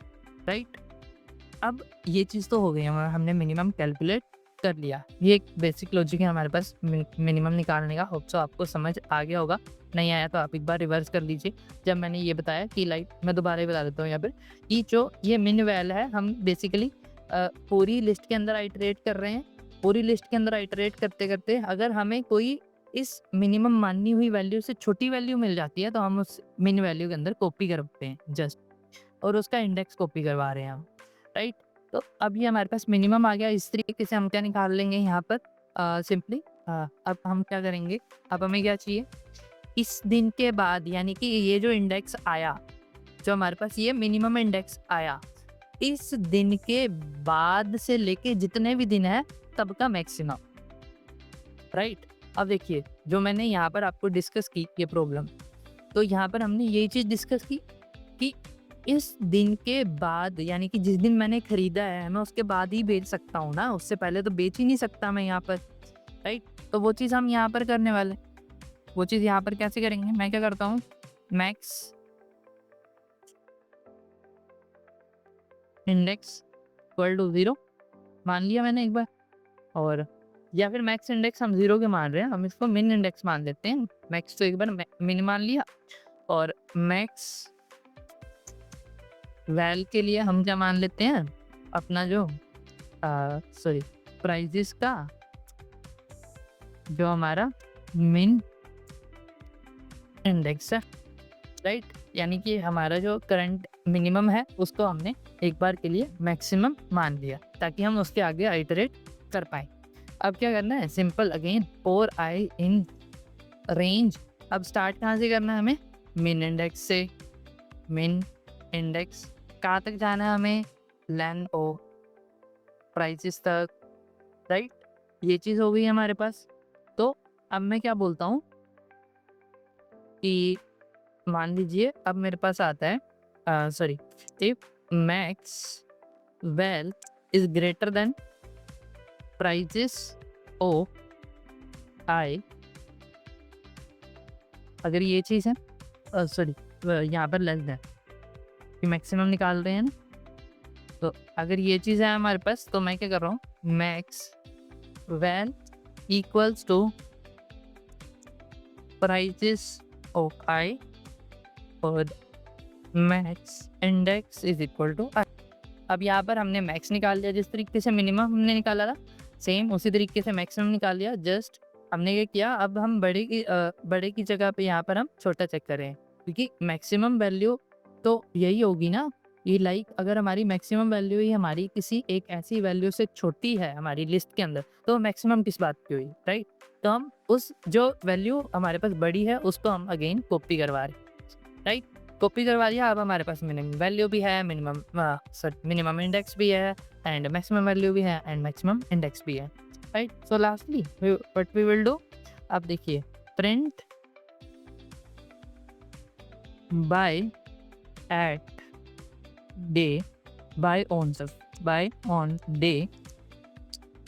राइट। अब ये चीज़ तो हो गई, हमने मिनिमम कैलकुलेट कर लिया। ये एक बेसिक लॉजिक है हमारे पास मिनिमम निकालने का। होप सो आपको समझ आ गया होगा, नहीं आया तो आप एक बार रिवर्स कर लीजिए। जब मैंने ये बताया कि लाइक मैं दोबारा ही बता देता हूँ यहाँ पर कि जो ये मिन वैल है, हम बेसिकली पूरी लिस्ट के अंदर आइटरेट कर रहे हैं। पूरी लिस्ट के अंदर आइटरेट करते करते अगर हमें कोई इस मिनिमम मानी हुई वैल्यू से छोटी वैल्यू मिल जाती है तो हम उस मिन वैल्यू के अंदर कॉपी करते हैं जस्ट, और उसका इंडेक्स कॉपी करवा रहे हैं हम, राइट। तो अब ये हमारे पास मिनिमम आ गया। इस तरीके से हम क्या निकाल लेंगे यहाँ पर सिंपली। अब हम क्या करेंगे, अब हमें क्या चाहिए, इस दिन के बाद यानी कि ये जो इंडेक्स आया, जो हमारे पास ये मिनिमम इंडेक्स आया, इस दिन के बाद से लेके जितने भी दिन है तब का मैक्सिमम, राइट। अब देखिए जो मैंने यहाँ पर आपको डिस्कस की ये प्रॉब्लम, तो यहाँ पर हमने यही चीज़ डिस्कस की कि इस दिन के बाद यानी कि जिस दिन मैंने खरीदा है मैं उसके बाद ही बेच सकता हूँ ना, उससे पहले तो बेच ही नहीं सकता मैं यहाँ पर, राइट। तो वो चीज़ हम यहाँ पर करने वाले, वो चीज़ यहाँ पर कैसे करेंगे, मैं क्या करता हूँ, मैक्स इंडेक्स इक्वल टू 0 मान लिया मैंने एक बार, और या फिर मैक्स इंडेक्स हम 0 के मान रहे हैं, हम इसको मिन इंडेक्स मान लेते हैं। मैक्स तो एक बार मिन मान लिया, और मैक्स वैल के लिए हम क्या मान लेते हैं, अपना जो सॉरी प्राइजेस का जो हमारा मिन इंडेक्स है, राइट। यानी कि हमारा जो करंट मिनिमम है उसको हमने एक बार के लिए मैक्सिमम मान लिया ताकि हम उसके आगे आइटरेट कर पाए। अब क्या करना है, simple again 4i in range. अब स्टार्ट कहाँ से करना है हमें, मिन इंडेक्स से। मिन इंडेक्स कहाँ तक जाना है हमें, लेंथ ओ प्राइसेस तक, राइट। ये चीज़ हो गई हमारे पास। तो अब मैं क्या बोलता हूँ कि मान लीजिए अब मेरे पास आता है sorry, if max wealth is greater than prices of I, अगर ये चीज़ है सॉरी यहाँ पर लेस देन, कि मैक्सिमम निकाल रहे हैं ना, तो अगर ये चीज़ है हमारे पास तो मैं क्या कर रहा हूँ, max wealth equals to prices of I और max index is equal to I. अब यहाँ पर हमने मैक्स निकाल लिया, जिस तरीके से मिनिमम हमने निकाला था सेम उसी तरीके से मैक्सिमम निकाल लिया। जस्ट हमने ये किया, अब हम बड़े की जगह पे यहाँ पर हम छोटा चेक करें, क्योंकि मैक्सिमम वैल्यू तो यही होगी ना। ये लाइक अगर हमारी मैक्सिमम वैल्यू ही हमारी किसी एक ऐसी वैल्यू से छोटी है हमारी लिस्ट के अंदर, तो मैक्सिमम किस बात की हुई, राइट। तो हम उस जो वैल्यू हमारे पास बड़ी है उसको हम अगेन कॉपी करवा रहे, राइट। कॉपी करवा दिया। अब हमारे पास मिनिमम वैल्यू भी है, मिनिमम इंडेक्स भी है, एंड मैक्सिमम वैल्यू भी है, एंड मैक्सिमम इंडेक्स भी है, right. So lastly what we will do, अब देखिए, print buy at day buy on day,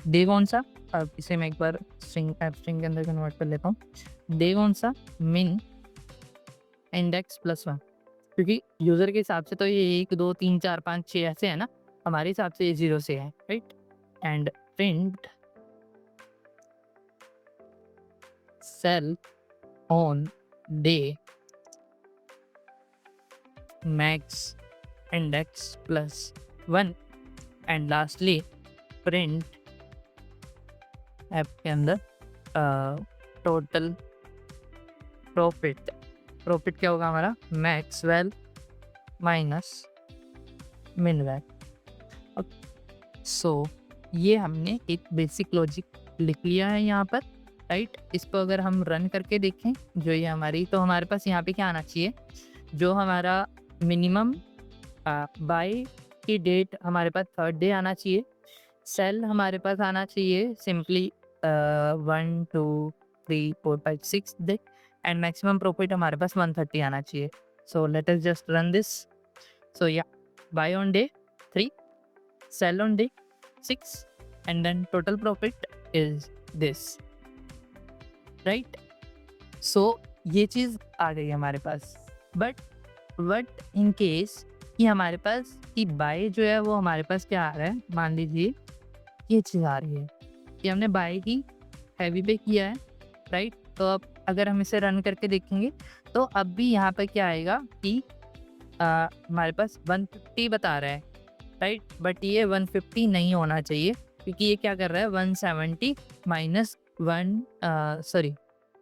day कौन सा, अब इसे मैं एक बार स्ट्रिंग के अंदर कन्वर्ट कर लेता हूँ। डे कौन सा, मिन इंडेक्स +1, क्योंकि यूज़र के हिसाब से तो ये 1 2 3 4 5 6 ऐसे है ना, हमारे हिसाब से ये 0 से है, right. And print sell on day max index +1 and lastly print app के अंदर टोटल प्रॉफिट। प्रॉफिट क्या होगा हमारा, max val minus min val. So ये हमने एक बेसिक लॉजिक लिख लिया है यहाँ पर, राइट। इसको अगर हम रन करके देखें जो ये हमारी, तो हमारे पास यहाँ पे क्या आना चाहिए, जो हमारा मिनिमम बाय की डेट हमारे पास 3rd डे आना चाहिए, सेल हमारे पास आना चाहिए simply 1 2 3 4 5 6 day, and maximum profit हमारे पास 130 आना चाहिए। So let us just run this. So या buy on day 3, sell on day 6, and then total profit is this, right। so ये चीज़ आ गई हमारे पास। बट इन केस कि हमारे पास कि बाय जो है वो हमारे पास क्या आ रहा है, मान लीजिए ये चीज़ आ रही है कि हमने बाय की हैवी पे किया है, राइट। तो अब अगर हम इसे रन करके देखेंगे तो अब भी यहाँ पर क्या आएगा कि हमारे पास 150 बता रहा है, राइट। बट ये 150 नहीं होना चाहिए, क्योंकि ये क्या कर रहा है 170 माइनस 1 सॉरी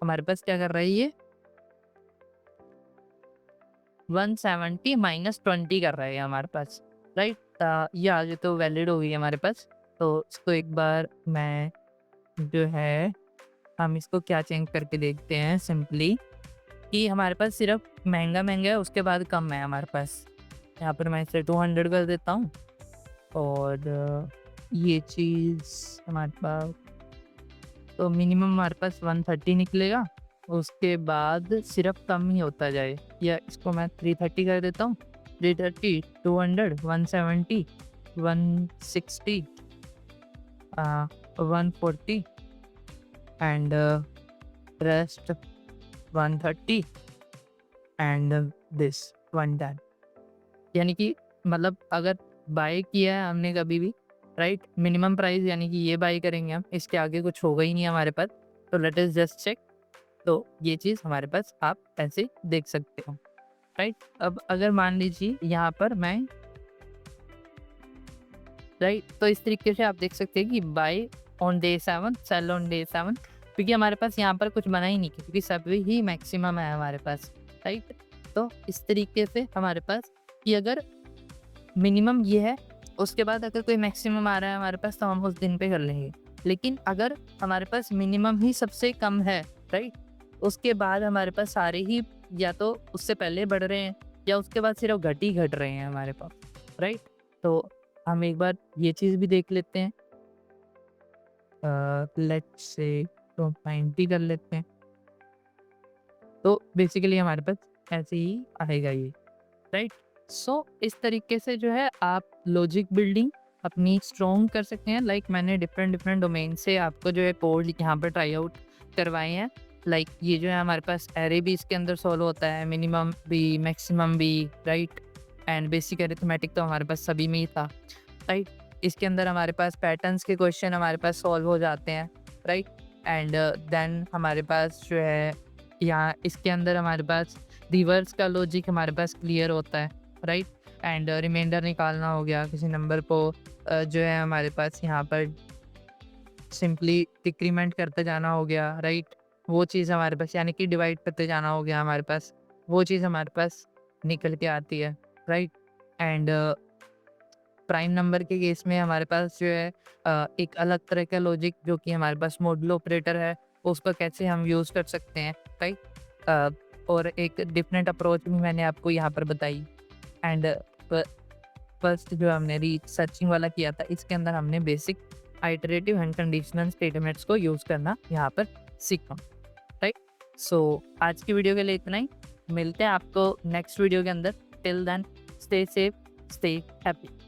हमारे पास क्या कर रहा है ये 170 माइनस 20 कर रहा है हमारे पास, राइट। ये आगे तो वैलिड हो गई है हमारे पास। तो इसको एक बार मैं जो है हम इसको क्या चेंज करके देखते हैं सिंपली, कि हमारे पास सिर्फ महंगा है उसके बाद कम है हमारे पास। यहाँ पर मैं इसे 200 कर देता हूँ, और ये चीज़ हमारे पास तो मिनिमम हमारे पास 130 निकलेगा, उसके बाद सिर्फ कम ही होता जाए, या इसको मैं 330 कर देता हूँ। 330 200 170 160 140 एंड रेस्ट 130 एंड दिस 110। यानी कि मतलब अगर बाय किया है हमने कभी भी, राइट, मिनिमम प्राइस यानी कि ये बाय करेंगे हम, इसके आगे कुछ होगा ही नहीं हमारे पास। तो लेट अस जस्ट चेक। तो ये चीज़ हमारे पास आप ऐसे देख सकते हो, राइट। अब अगर मान लीजिए यहाँ पर मैं, राइट, तो इस तरीके से आप देख सकते हैं कि buy on day 7 sell on day 7, क्योंकि हमारे पास यहाँ पर कुछ बना ही नहीं, क्योंकि सभी ही मैक्सिमम है हमारे पास, राइट। तो इस तरीके से हमारे पास कि अगर मिनिमम ये है, उसके बाद अगर कोई मैक्सिमम आ रहा है हमारे पास तो हम उस दिन पे कर लेंगे। लेकिन अगर हमारे पास मिनिमम ही सबसे कम है, राइट, उसके बाद हमारे पास सारे ही या तो उससे पहले बढ़ रहे हैं या उसके बाद सिर्फ घट ही घट रहे हैं हमारे पास, राइट। तो हम एक बार ये चीज़ भी देख लेते हैं। लेट्स से तो 90 कर लेते हैं। तो बेसिकली हमारे पास ऐसे ही आएगा ये, राइट? सो इस तरीके से जो है आप लॉजिक बिल्डिंग अपनी स्ट्रॉन्ग कर सकते हैं। लाइक मैंने डिफरेंट डिफरेंट डोमेन से आपको जो है कोड यहाँ पर ट्राई आउट करवाए हैं। लाइक ये जो है हमारे पास एरे भी इसके अंदर सॉल्व होता है, मिनिमम भी, मैक्सिमम भी, राइट? एंड बेसिक अरिथमेटिक तो हमारे पास सभी में ही था, राइट? इसके अंदर हमारे पास पैटर्न्स के क्वेश्चन हमारे पास सॉल्व हो जाते हैं, राइट? एंड देन हमारे पास जो है यहाँ इसके अंदर हमारे पास रिवर्स का लॉजिक हमारे पास क्लियर होता है, राइट? एंड रिमाइंडर निकालना हो गया किसी नंबर को, जो है हमारे पास यहाँ पर सिंपली डिक्रीमेंट करते जाना हो गया, राइट? वो चीज़ हमारे पास यानी कि डिवाइड करते जाना हो गया हमारे पास, वो चीज़ हमारे पास निकल के आती है, राइट? एंड प्राइम नंबर के केस में हमारे पास जो है एक अलग तरह का लॉजिक जो कि हमारे पास मॉडुलो ऑपरेटर है, उसको कैसे हम यूज़ कर सकते हैं, राइट? और एक डिफरेंट अप्रोच भी मैंने आपको यहाँ पर बताई। एंड फर्स्ट जो हमने रिसर्चिंग वाला किया था, इसके अंदर हमने basic iterative and conditional statements को यूज़ करना यहाँ पर सीखा, राइट? सो आज की वीडियो के लिए इतना ही। मिलते हैं आपको नेक्स्ट वीडियो के अंदर। Till then stay safe, stay happy.